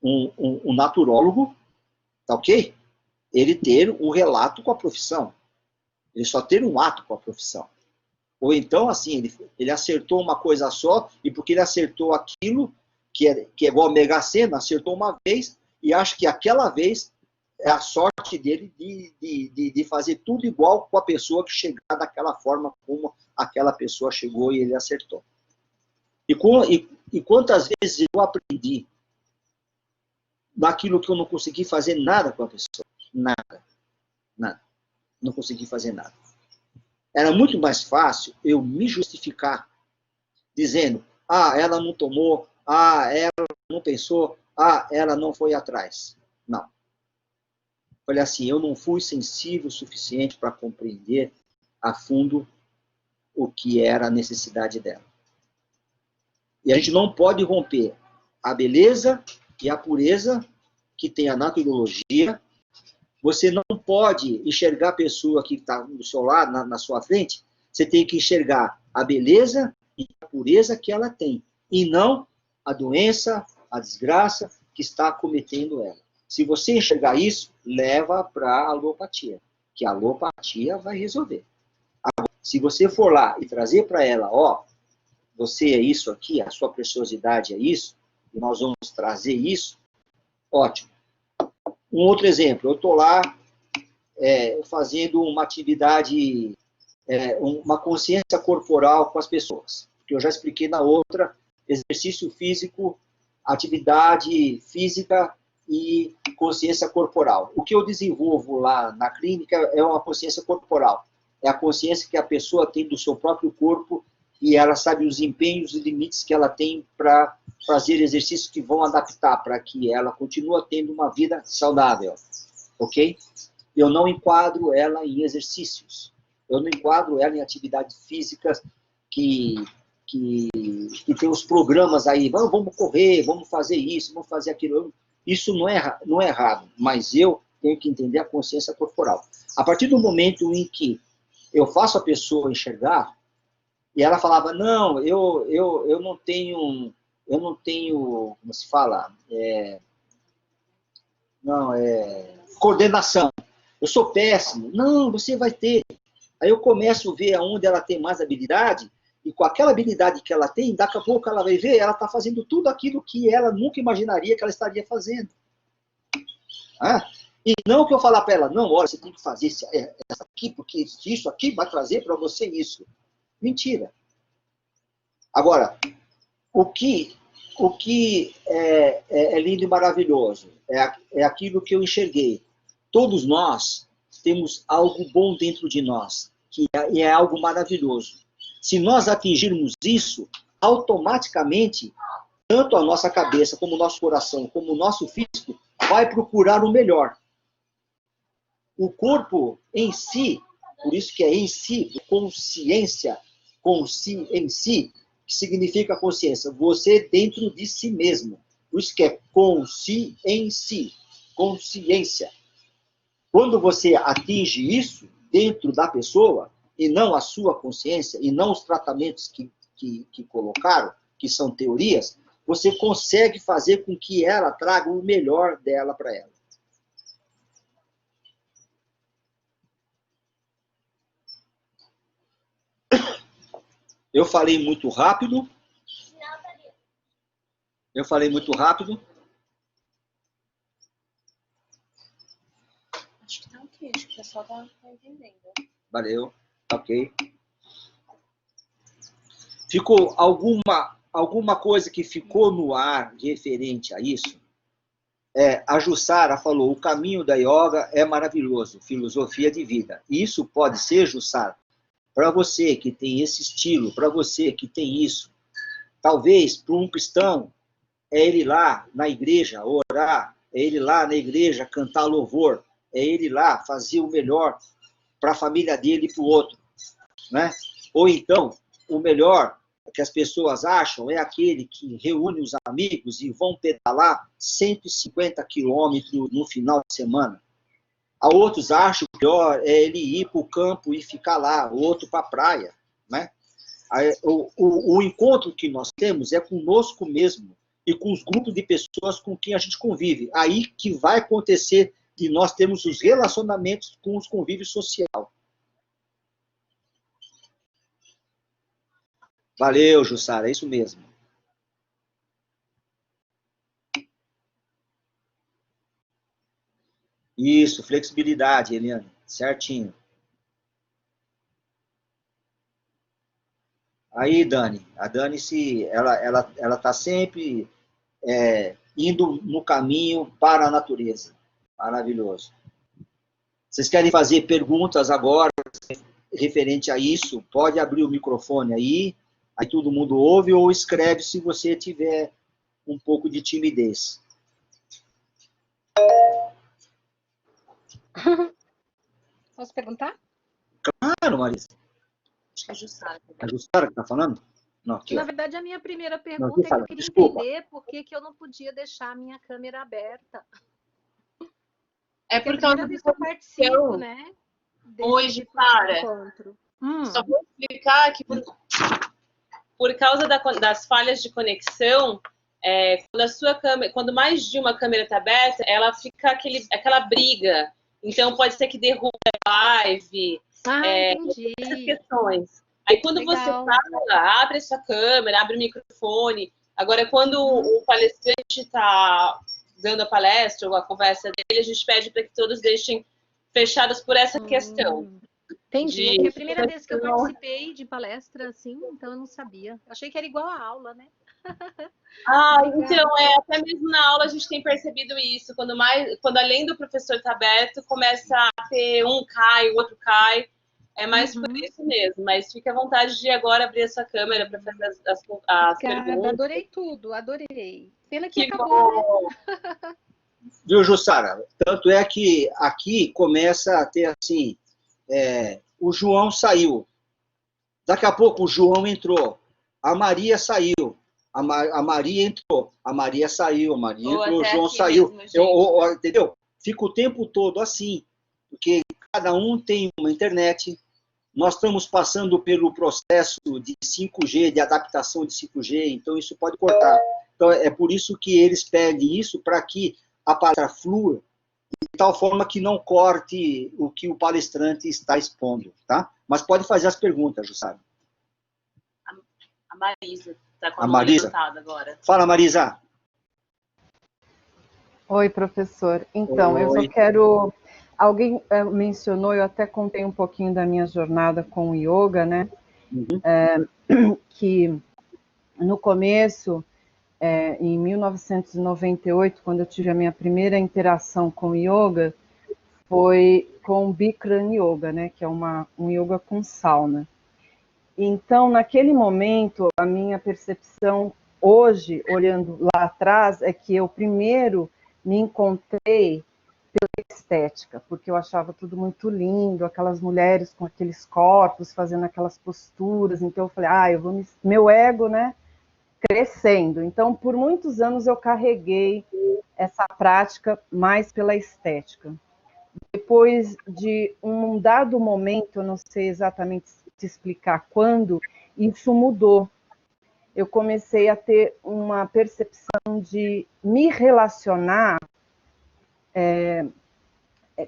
um naturólogo, tá ok? Ele ter um relato com a profissão. Ele só ter um ato com a profissão. Ou então, assim, ele acertou uma coisa só, e porque ele acertou aquilo, que é igual a Mega Sena, acertou uma vez, e acha que aquela vez é a sorte dele de fazer tudo igual com a pessoa que chegar daquela forma como aquela pessoa chegou e ele acertou. E quantas vezes eu aprendi daquilo que eu não consegui fazer nada com a pessoa? Nada. Nada. Não consegui fazer nada. Era muito mais fácil eu me justificar, dizendo, ela não tomou, ela não pensou, ela não foi atrás. Não. Olha assim, eu não fui sensível o suficiente para compreender a fundo o que era a necessidade dela. E a gente não pode romper a beleza e a pureza que tem a naturologia. Você não pode enxergar a pessoa que está do seu lado, na sua frente. Você tem que enxergar a beleza e a pureza que ela tem. E não a doença, a desgraça que está acometendo ela. Se você enxergar isso, leva para a alopatia. Que a alopatia vai resolver. Agora, se você for lá e trazer para ela, você é isso aqui, a sua preciosidade é isso, e nós vamos trazer isso, ótimo. Um outro exemplo, eu estou lá fazendo uma atividade, uma consciência corporal com as pessoas, que eu já expliquei na outra, exercício físico, atividade física e consciência corporal. O que eu desenvolvo lá na clínica é uma consciência corporal, é a consciência que a pessoa tem do seu próprio corpo e ela sabe os empenhos e limites que ela tem para fazer exercícios que vão adaptar para que ela continue tendo uma vida saudável, ok? Eu não enquadro ela em exercícios, eu não enquadro ela em atividades físicas que tem os programas aí, vamos correr, vamos fazer isso, vamos fazer aquilo. Isso não é errado, mas eu tenho que entender a consciência corporal. A partir do momento em que eu faço a pessoa enxergar, e ela falava, não, eu não tenho, como se fala, coordenação. Eu sou péssimo. Não, você vai ter. Aí eu começo a ver aonde ela tem mais habilidade, e com aquela habilidade que ela tem, daqui a pouco ela vai ver, ela está fazendo tudo aquilo que ela nunca imaginaria que ela estaria fazendo. E não que eu falar para ela, não, olha, você tem que fazer isso aqui, porque isso aqui vai trazer para você isso. Mentira. Agora, o que é lindo e maravilhoso é aquilo que eu enxerguei. Todos nós temos algo bom dentro de nós, que é algo maravilhoso. Se nós atingirmos isso, automaticamente, tanto a nossa cabeça, como o nosso coração, como o nosso físico, vai procurar o melhor. O corpo em si, por isso que é em si, consciência, em si, que significa consciência, você dentro de si mesmo. Por isso que é consciência. Quando você atinge isso dentro da pessoa, e não a sua consciência, e não os tratamentos que colocaram, que são teorias, você consegue fazer com que ela traga o melhor dela para ela. Eu falei muito rápido. Acho que tá ok, acho que o pessoal tá entendendo. Valeu, ok. Ficou alguma coisa que ficou no ar referente a isso? A Jussara falou, o caminho da yoga é maravilhoso, filosofia de vida. Isso pode ser, Jussara, para você que tem esse estilo, para você que tem isso. Talvez, para um cristão, é ele lá na igreja orar, é ele lá na igreja cantar louvor, é ele lá fazer o melhor para a família dele e para o outro. Né? Ou então, o melhor que as pessoas acham é aquele que reúne os amigos e vão pedalar 150 quilômetros no final de semana. A outros acham que o pior é ele ir para o campo e ficar lá, o outro para a praia. Né? O encontro que nós temos é conosco mesmo e com os grupos de pessoas com quem a gente convive. Aí que vai acontecer de nós termos os relacionamentos com os convívios social. Valeu, Jussara, é isso mesmo. Isso, flexibilidade, Eliane, certinho. Aí, Dani, a Dani, ela tá sempre indo no caminho para a natureza. Maravilhoso. Vocês querem fazer perguntas agora referente a isso? Pode abrir o microfone aí todo mundo ouve, ou escreve se você tiver um pouco de timidez. Posso perguntar? Claro, Marisa. Acho que é Jussara. A Jussara que está falando? Não, aqui, Na ó. verdade, a minha primeira Não, pergunta aqui é que fala. eu queria Desculpa. entender por que que eu não podia deixar a minha câmera aberta. É Porque é a por causa primeira da vez que eu participo, conexão. né? Hoje, desse para. encontro. Só vou explicar que por causa das falhas de conexão, quando a sua câmera, quando mais de uma câmera está aberta, ela fica aquela briga. Então pode ser que derrube a live. Entendi. Essas questões. Aí quando Legal. você fala, abre a sua câmera, abre o microfone. Agora, quando o palestrante está dando a palestra ou a conversa dele, a gente pede para que todos deixem fechados por essa questão. Entendi. É que é a primeira vez que eu participei de palestra, assim, então eu não sabia. Achei que era igual a aula, né? Então, até mesmo na aula a gente tem percebido isso. Quando além do professor estar aberto, começa a ter um cai, o outro cai. É mais por isso mesmo. Mas fique à vontade de agora abrir a sua câmera para fazer as perguntas. Adorei tudo, adorei. Pena que Que acabou, né? Viu, Jussara? Tanto é que aqui começa a ter assim, o João saiu. Daqui a pouco o João entrou. A Maria saiu. A Maria entrou. A Maria saiu. A Maria entrou. O João saiu. Mesmo, entendeu? Fica o tempo todo assim. Porque cada um tem uma internet. Nós estamos passando pelo processo de 5G, de adaptação de 5G, então isso pode cortar. Então é por isso que eles pedem isso, para que a palestra flua de tal forma que não corte o que o palestrante está expondo, tá? Mas pode fazer as perguntas, Jussara. A Marisa está com a mão levantada agora. Fala, Marisa. Oi, professor. Então, eu só quero... Alguém mencionou, eu até contei um pouquinho da minha jornada com o yoga, né? Que no começo, em 1998, quando eu tive a minha primeira interação com o yoga, foi com o Bikram Yoga, né? Que é um yoga com sauna. Então, naquele momento, a minha percepção hoje, olhando lá atrás, é que eu primeiro me encontrei pela estética, porque eu achava tudo muito lindo, aquelas mulheres com aqueles corpos, fazendo aquelas posturas, então eu falei, meu ego, né, crescendo. Então, por muitos anos eu carreguei essa prática mais pela estética. Depois de um dado momento, eu não sei exatamente te explicar quando, isso mudou. Eu comecei a ter uma percepção de me relacionar,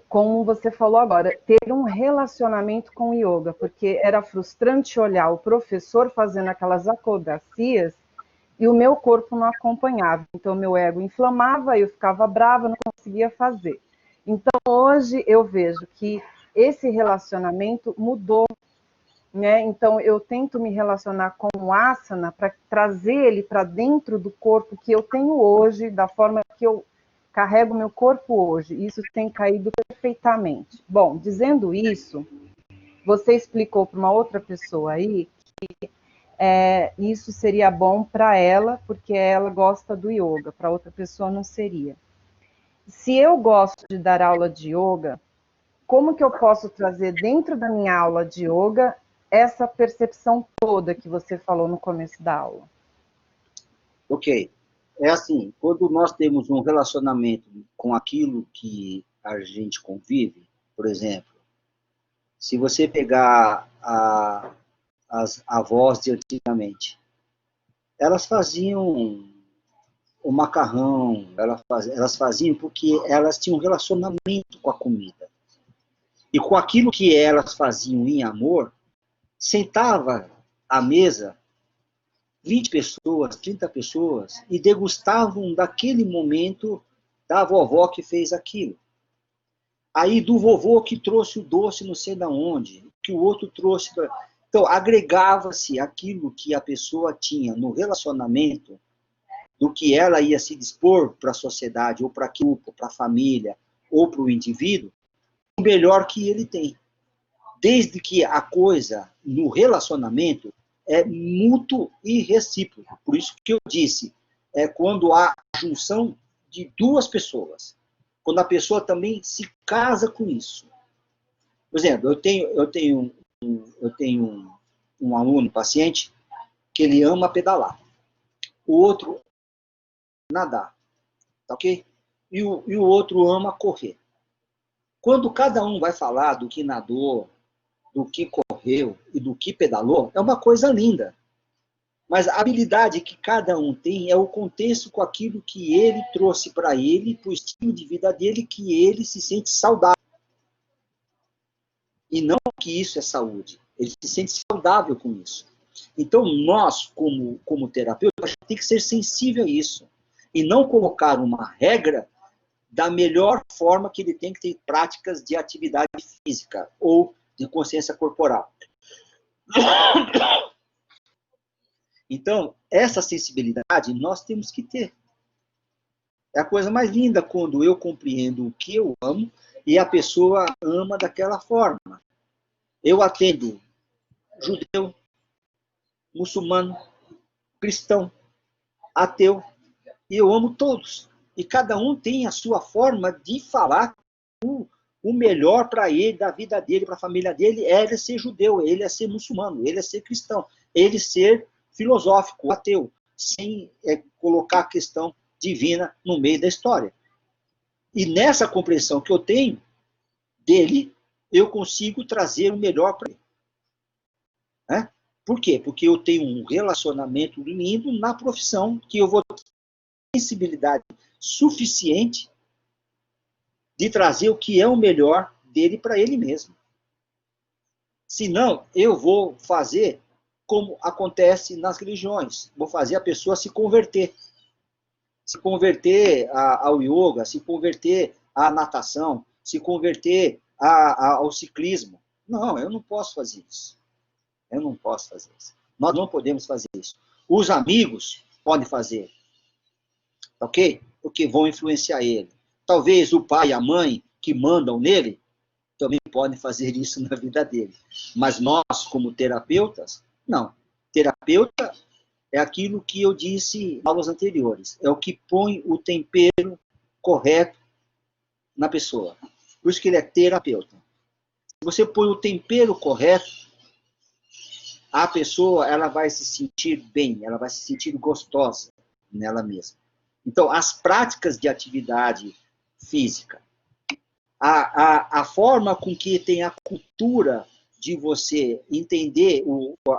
como você falou agora, ter um relacionamento com o yoga, porque era frustrante olhar o professor fazendo aquelas acrobacias e o meu corpo não acompanhava. Então, meu ego inflamava, eu ficava brava, não conseguia fazer. Então, hoje eu vejo que esse relacionamento mudou, né? Então, eu tento me relacionar com o asana para trazer ele para dentro do corpo que eu tenho hoje, da forma que eu carrego meu corpo hoje. Isso tem caído perfeitamente. Bom, dizendo isso, você explicou para uma outra pessoa aí que isso seria bom para ela, porque ela gosta do yoga, para outra pessoa não seria. Se eu gosto de dar aula de yoga, como que eu posso trazer dentro da minha aula de yoga essa percepção toda que você falou no começo da aula? Ok. É assim, quando nós temos um relacionamento com aquilo que a gente convive, por exemplo, se você pegar as avós de antigamente, elas faziam o macarrão, elas faziam porque elas tinham um relacionamento com a comida. E com aquilo que elas faziam em amor, sentava à mesa 20 pessoas, 30 pessoas, e degustavam daquele momento da vovó que fez aquilo. Aí do vovô que trouxe o doce não sei da onde, que o outro trouxe... Então, agregava-se aquilo que a pessoa tinha no relacionamento, do que ela ia se dispor para a sociedade, ou para o grupo, para a família, ou para o indivíduo, o melhor que ele tem. Desde que a coisa, no relacionamento, é mútuo e recíproco. Por isso que eu disse, é quando há a junção de duas pessoas. Quando a pessoa também se casa com isso. Por exemplo, eu tenho um aluno, paciente, que ele ama pedalar. O outro, nadar. Tá ok? E o outro ama correr. Quando cada um vai falar do que nadou, do que correu e do que pedalou, é uma coisa linda. Mas a habilidade que cada um tem é o contexto com aquilo que ele trouxe para ele, para o estilo de vida dele, que ele se sente saudável. E não que isso é saúde. Ele se sente saudável com isso. Então, nós, como terapeuta, a gente tem que ser sensível a isso. E não colocar uma regra da melhor forma que ele tem que ter práticas de atividade física ou de consciência corporal. Então, essa sensibilidade nós temos que ter. É a coisa mais linda quando eu compreendo o que eu amo e a pessoa ama daquela forma. Eu atendo judeu, muçulmano, cristão, ateu, e eu amo todos. E cada um tem a sua forma de falar o melhor para ele, da vida dele, para a família dele, é ele ser judeu, ele é ser muçulmano, ele é ser cristão, ele ser filosófico, ateu, sem colocar a questão divina no meio da história. E nessa compreensão que eu tenho dele, eu consigo trazer o melhor para ele. Né? Por quê? Porque eu tenho um relacionamento lindo na profissão, que eu vou ter sensibilidade suficiente de trazer o que é o melhor dele para ele mesmo. Senão, eu vou fazer como acontece nas religiões. Vou fazer a pessoa se converter. Se converter ao yoga, se converter à natação, se converter ao ciclismo. Não, eu não posso fazer isso. Eu não posso fazer isso. Nós não podemos fazer isso. Os amigos podem fazer. Ok? Porque vão influenciar ele. Talvez o pai e a mãe que mandam nele também podem fazer isso na vida dele. Mas nós, como terapeutas, não. Terapeuta é aquilo que eu disse em aulas anteriores. É o que põe o tempero correto na pessoa. Por isso que ele é terapeuta. Se você põe o tempero correto, a pessoa ela vai se sentir bem, ela vai se sentir gostosa nela mesma. Então, as práticas de atividade física, a forma com que tem a cultura de você entender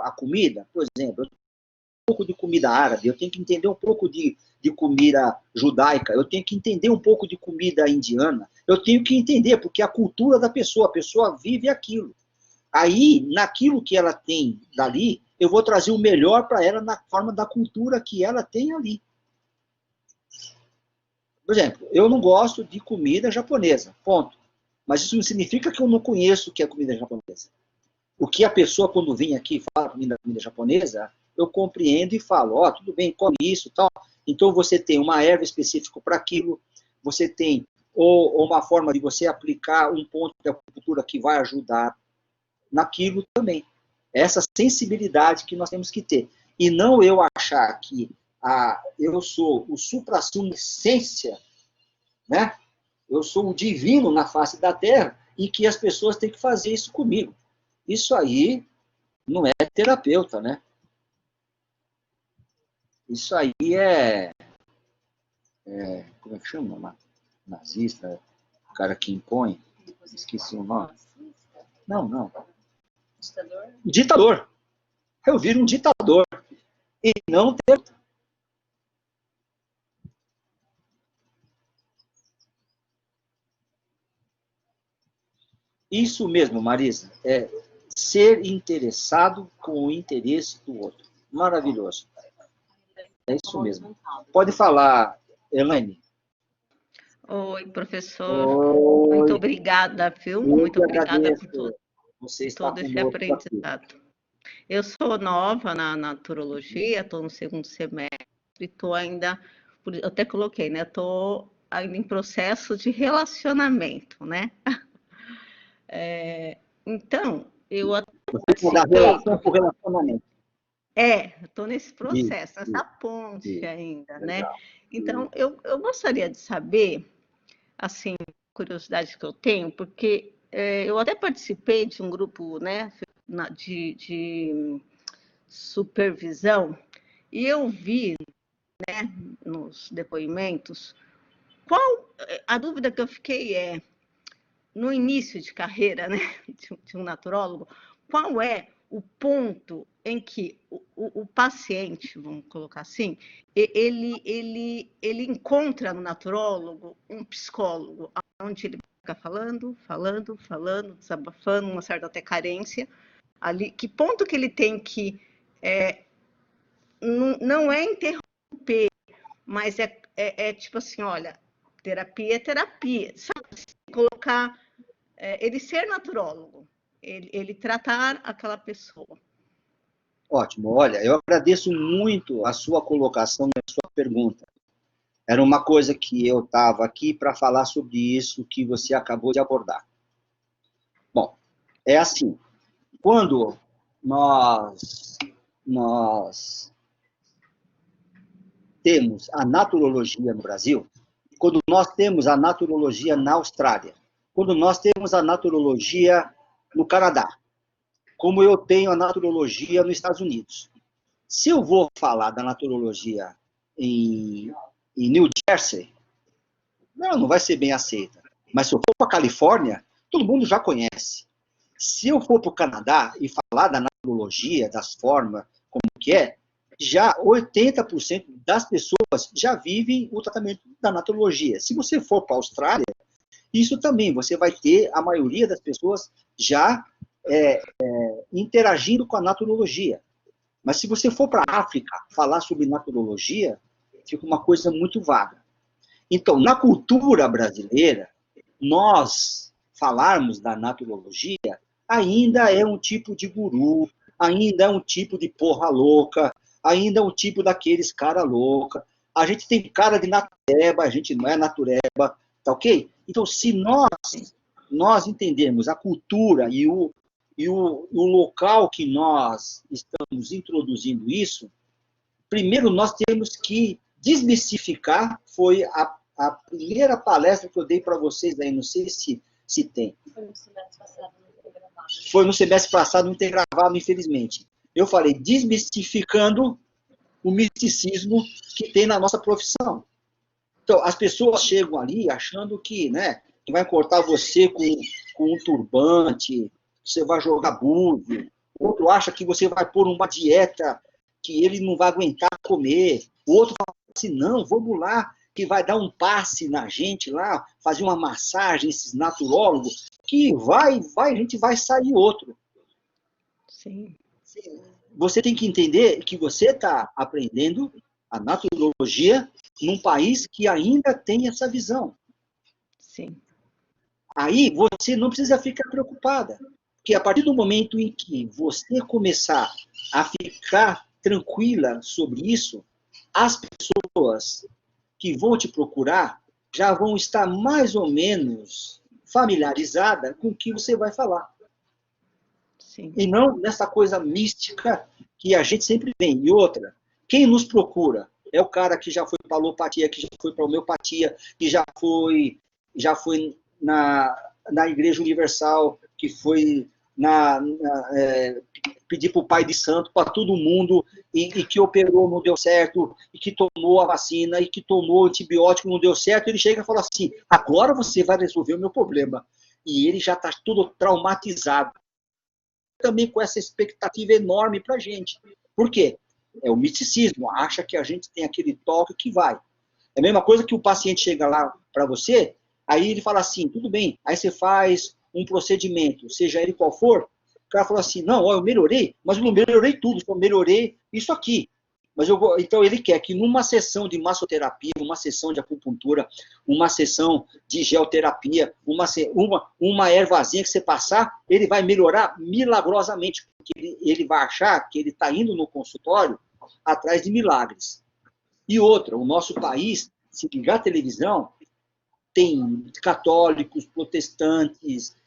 a comida, por exemplo, um pouco de comida árabe, eu tenho que entender um pouco de comida judaica, eu tenho que entender um pouco de comida indiana, eu tenho que entender, porque é a cultura da pessoa, a pessoa vive aquilo. Aí, naquilo que ela tem dali, eu vou trazer o melhor para ela na forma da cultura que ela tem ali. Por exemplo, eu não gosto de comida japonesa, ponto. Mas isso não significa que eu não conheço o que é comida japonesa. O que a pessoa, quando vem aqui e fala comida japonesa, eu compreendo e falo, ó, tudo bem, come isso e tal. Então você tem uma erva específica para aquilo, você tem ou uma forma de você aplicar um ponto da cultura que vai ajudar naquilo também. Essa sensibilidade que nós temos que ter. E não eu achar que eu sou o supra-sumo essência, né? Eu sou o divino na face da terra e que as pessoas têm que fazer isso comigo. Isso aí não é terapeuta, né? Isso aí como é que chama? Nazista, o cara que impõe. Esqueci o nome. Não. Ditador? Ditador. Eu viro um ditador. E não terapeuta. Isso mesmo, Marisa, é ser interessado com o interesse do outro. Maravilhoso. É isso mesmo. Pode falar, Elaine. Oi, professor. Muito Oi, obrigada, viu? eu Muito que obrigada por agradeço você estar todo esse conosco aqui. aprendizado. Eu sou nova na naturologia, estou no segundo semestre, estou ainda, eu até coloquei, né? Estou ainda em processo de relacionamento, né? Então, eu até Você jogar participei, relação por relacionamento. estou nesse Isso, processo, nessa isso, ponte isso. ainda, né? Legal. Então, eu gostaria de saber, assim, curiosidade que eu tenho, porque eu até participei de um grupo, né, de supervisão, e eu vi, né, nos depoimentos, a dúvida que eu fiquei no início de carreira, né, de um naturólogo, qual é o ponto em que o paciente, vamos colocar assim, ele encontra no naturólogo um psicólogo, onde ele fica falando, desabafando, uma certa até carência, ali, que ponto que ele tem que, não é interromper, mas é tipo assim, olha, terapia é terapia, sabe? Colocar, ele ser naturólogo, ele tratar aquela pessoa. Ótimo. Olha, eu agradeço muito a sua colocação e a sua pergunta. Era uma coisa que eu estava aqui para falar sobre isso que você acabou de abordar. Bom, é assim, quando nós temos a naturologia no Brasil, quando nós temos a naturologia na Austrália, quando nós temos a naturologia no Canadá, como eu tenho a naturologia nos Estados Unidos. Se eu vou falar da naturologia em New Jersey, não vai ser bem aceita. Mas se eu for para a Califórnia, todo mundo já conhece. Se eu for para o Canadá e falar da naturologia, das formas, como que é, já 80% das pessoas já vivem o tratamento da naturologia. Se você for para a Austrália, isso também, você vai ter a maioria das pessoas já interagindo com a naturologia. Mas se você for para a África falar sobre naturologia, fica uma coisa muito vaga. Então, na cultura brasileira, nós falarmos da naturologia ainda é um tipo de guru, ainda é um tipo de porra louca, ainda é um tipo daqueles cara louca. A gente tem cara de natureba, a gente não é natureba, tá ok? Então, se nós entendermos a cultura e o local que nós estamos introduzindo isso, primeiro nós temos que desmistificar, foi a primeira palestra que eu dei para vocês aí, não sei se tem. Foi no semestre passado, não foi gravado. Foi no semestre passado, não tem gravado, infelizmente. Eu falei, desmistificando o misticismo que tem na nossa profissão. Então, as pessoas chegam ali achando que, né, que vai cortar você com um turbante, você vai jogar búzio, outro acha que você vai pôr uma dieta que ele não vai aguentar comer, o outro fala assim, não, vamos lá, que vai dar um passe na gente lá, fazer uma massagem, esses naturólogos, que a gente vai sair outro. Sim. Você tem que entender que você está aprendendo a naturologia num país que ainda tem essa visão. Sim. Aí você não precisa ficar preocupada, porque a partir do momento em que você começar a ficar tranquila sobre isso, as pessoas que vão te procurar já vão estar mais ou menos familiarizadas com o que você vai falar. Sim. E não nessa coisa mística que a gente sempre vem. E outra, quem nos procura é o cara que já foi para alopatia, que já foi para homeopatia, que já foi na Igreja Universal, que foi pedir para o pai de santo, para todo mundo, e que operou, não deu certo, e que tomou a vacina, e que tomou o antibiótico, não deu certo, ele chega e fala assim, agora você vai resolver o meu problema. E ele já está todo traumatizado. Também com essa expectativa enorme para a gente. Por quê? É o misticismo, acha que a gente tem aquele toque que vai. É a mesma coisa que o paciente chega lá para você, aí ele fala assim, tudo bem, aí você faz um procedimento, seja ele qual for, o cara fala assim, não, ó, eu melhorei, mas eu não melhorei tudo, só melhorei isso aqui. Então, ele quer que numa sessão de massoterapia, uma sessão de acupuntura, uma sessão de geoterapia, uma ervazinha que você passar, ele vai melhorar milagrosamente, porque ele vai achar que ele está indo no consultório atrás de milagres. E outra, o nosso país, se ligar a televisão, tem católicos, protestantes,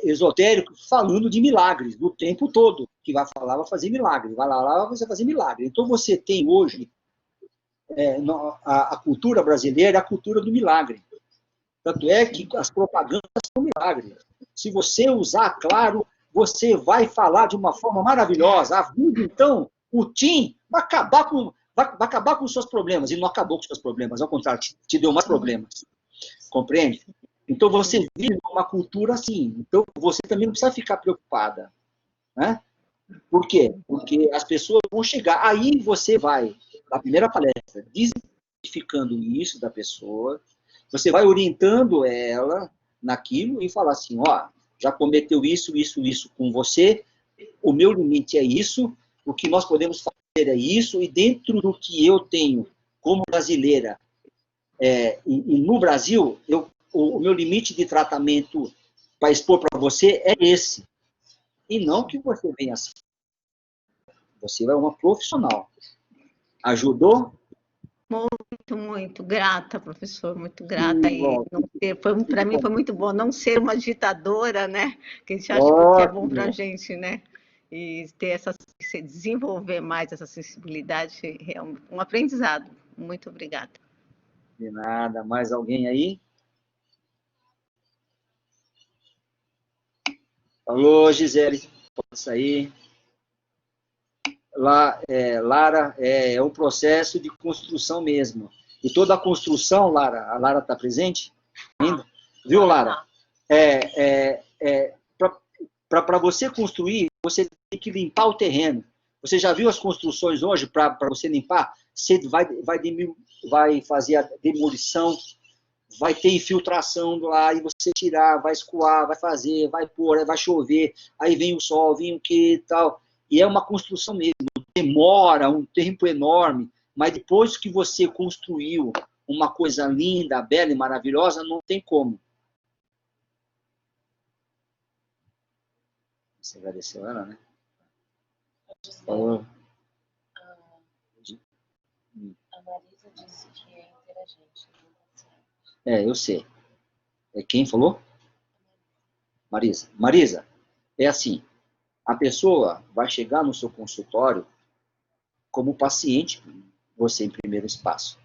esotéricos falando de milagres o tempo todo, que vai falar, vai fazer milagre, vai lá, vai fazer milagre. Então você tem hoje a cultura brasileira, a cultura do milagre. Tanto é que as propagandas são milagres. Se você usar, claro, você vai falar de uma forma maravilhosa. A vida, então, o TIM vai acabar com os seus problemas. E não acabou com os seus problemas, ao contrário, te deu mais problemas. Compreende? Então, você vive uma cultura assim. Então, você também não precisa ficar preocupada. Né? Por quê? Porque as pessoas vão chegar. Aí você vai, na primeira palestra, desmistificando isso da pessoa, você vai orientando ela naquilo e falar assim, ó, já cometeu isso com você, o meu limite é isso, o que nós podemos fazer é isso, e dentro do que eu tenho como brasileira, e no Brasil, o meu limite de tratamento para expor para você é esse. E não que você venha assim. Você é uma profissional. Ajudou? Muito grata, professor, muito grata. Para mim foi muito bom não ser uma ditadora, né? Que a gente acha que é bom para a gente, né? E ter desenvolver mais essa sensibilidade, é um aprendizado. Muito obrigada. De nada. Mais alguém aí? Alô, Gisele, pode sair. Lara, é um processo de construção mesmo. E toda a construção, Lara, a Lara está presente ainda? Viu, Lara? Para você construir, você tem que limpar o terreno. Você já viu as construções hoje para você limpar? Você vai fazer a demolição, vai ter infiltração lá, e você tirar, vai escoar, vai fazer, vai pôr, vai chover, aí vem o sol, vem o que e tal. E é uma construção mesmo, demora um tempo enorme, mas depois que você construiu uma coisa linda, bela e maravilhosa, não tem como. Você agradeceu ela, né? A Marisa disse que é interagente. Eu sei. Quem falou? Marisa. Marisa, é assim, a pessoa vai chegar no seu consultório como paciente, você em primeiro espaço.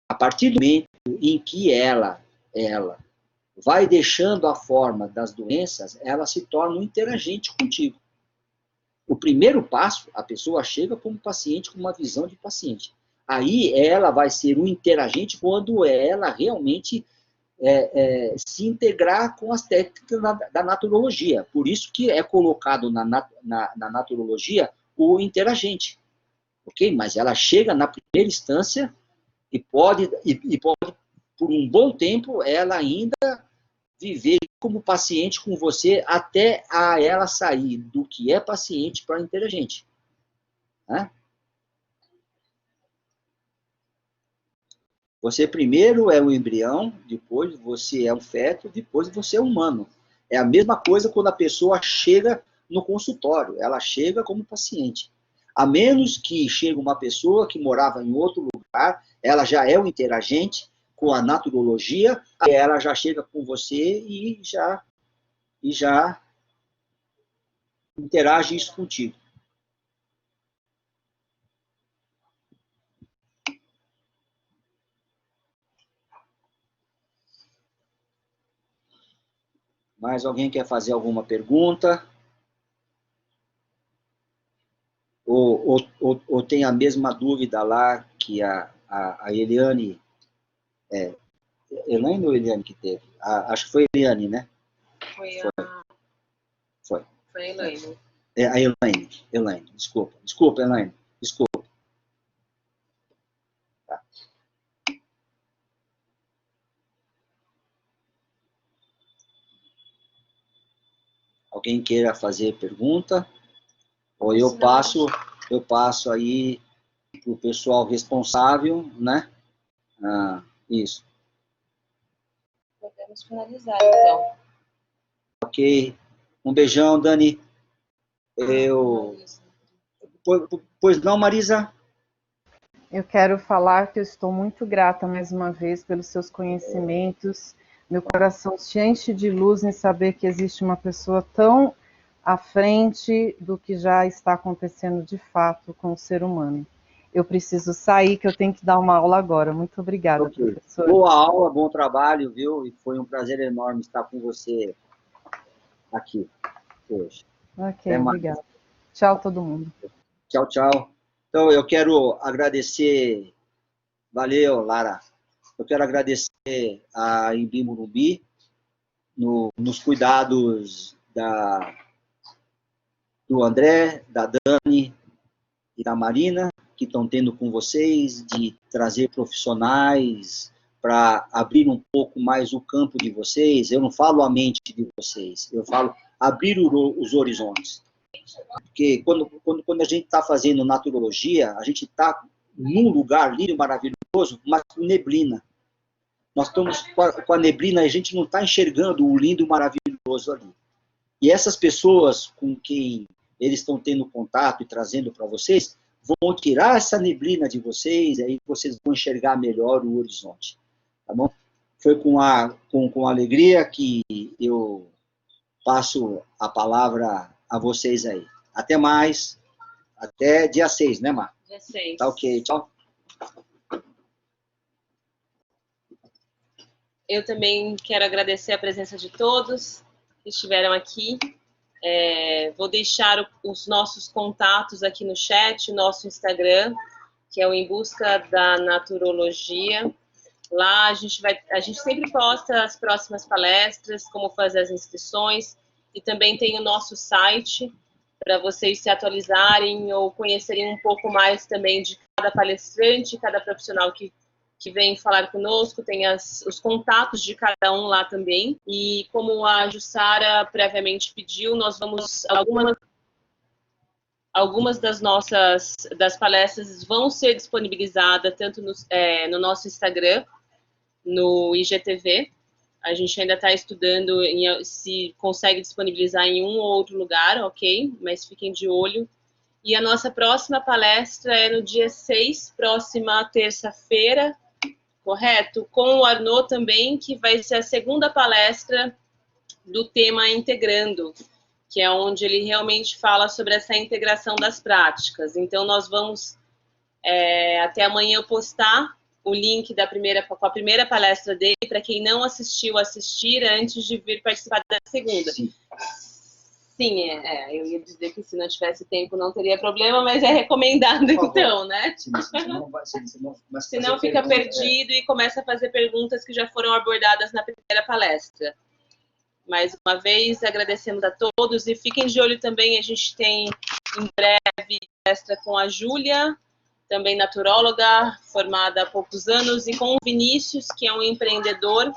A partir do momento em que ela vai deixando a forma das doenças, ela se torna um interagente contigo. O primeiro passo, a pessoa chega como paciente, com uma visão de paciente. Aí ela vai ser um interagente quando ela realmente se integrar com as técnicas da naturologia. Por isso que é colocado na naturologia o interagente. Ok? Mas ela chega na primeira instância e pode, por um bom tempo, ela ainda viver como paciente com você até ela sair do que é paciente para interagente. Né? Você primeiro é um embrião, depois você é um feto, depois você é humano. É a mesma coisa quando a pessoa chega no consultório, ela chega como paciente. A menos que chegue uma pessoa que morava em outro lugar, ela já é um interagente com a naturologia, ela já chega com você e já interage isso contigo. Mais alguém quer fazer alguma pergunta? Ou tem a mesma dúvida lá que a Eliane... Elaine ou Eliane que teve? Acho que foi a Eliane, né? Foi a Elaine. A Elaine. Desculpa, Elaine. Desculpa. Tá. Alguém queira fazer pergunta? Ou eu passo eu passo aí para o pessoal responsável, né? Isso. Podemos finalizar, então. Ok. Um beijão, Dani. Pois não, Marisa? Eu quero falar que eu estou muito grata mais uma vez pelos seus conhecimentos. Meu coração se enche de luz em saber que existe uma pessoa tão à frente do que já está acontecendo de fato com o ser humano. Eu preciso sair, que eu tenho que dar uma aula agora. Muito obrigada, Okay. professor. Boa aula, bom trabalho, viu? E foi um prazer enorme estar com você aqui hoje. Ok, obrigada. Tchau, todo mundo. Tchau, tchau. Então, eu quero agradecer. Valeu, Lara. Eu quero agradecer a Imbi Morumbi nos cuidados do André, da Dani e da Marina, que estão tendo com vocês, de trazer profissionais para abrir um pouco mais o campo de vocês. Eu não falo a mente de vocês, eu falo abrir os horizontes. Porque quando a gente está fazendo naturologia, a gente está num lugar lindo e maravilhoso, mas com neblina. Nós estamos com a neblina e a gente não está enxergando o lindo e maravilhoso ali. E essas pessoas com quem eles estão tendo contato e trazendo para vocês, vão tirar essa neblina de vocês, aí vocês vão enxergar melhor o horizonte. Tá bom? Foi com alegria que eu passo a palavra a vocês aí. Até mais. Até dia 6, né, Mar? Dia 6. Tá ok. Tchau. Eu também quero agradecer a presença de todos que estiveram aqui. Vou deixar os nossos contatos aqui no chat, o nosso Instagram, que é o Em Busca da Naturologia. Lá a gente sempre posta as próximas palestras, como fazer as inscrições, e também tem o nosso site para vocês se atualizarem ou conhecerem um pouco mais também de cada palestrante, cada profissional que vem falar conosco, tem os contatos de cada um lá também. E como a Jussara previamente pediu, nós vamos algumas das palestras vão ser disponibilizadas tanto no nosso Instagram, no IGTV. A gente ainda está estudando se consegue disponibilizar em um ou outro lugar, ok? Mas fiquem de olho. E a nossa próxima palestra é no dia 6, próxima terça-feira, correto? Com o Arnaud também, que vai ser a segunda palestra do tema Integrando, que é onde ele realmente fala sobre essa integração das práticas. Então, nós vamos, até amanhã, postar o link com a primeira palestra dele, para quem não assistiu, assistir antes de vir participar da segunda. Sim, eu ia dizer que se não tivesse tempo não teria problema, mas é recomendado então, né? Senão fica perdido e começa a fazer perguntas que já foram abordadas na primeira palestra. Mais uma vez, agradecemos a todos e fiquem de olho também, a gente tem em breve palestra com a Júlia, também naturóloga, formada há poucos anos, e com o Vinícius, que é um empreendedor,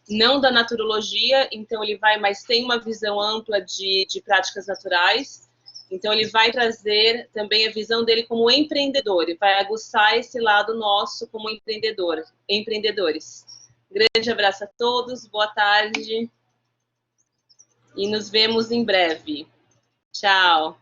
não da naturologia, então ele mas tem uma visão ampla de práticas naturais, então ele vai trazer também a visão dele como empreendedor, e vai aguçar esse lado nosso como empreendedores. Grande abraço a todos, boa tarde, e nos vemos em breve. Tchau!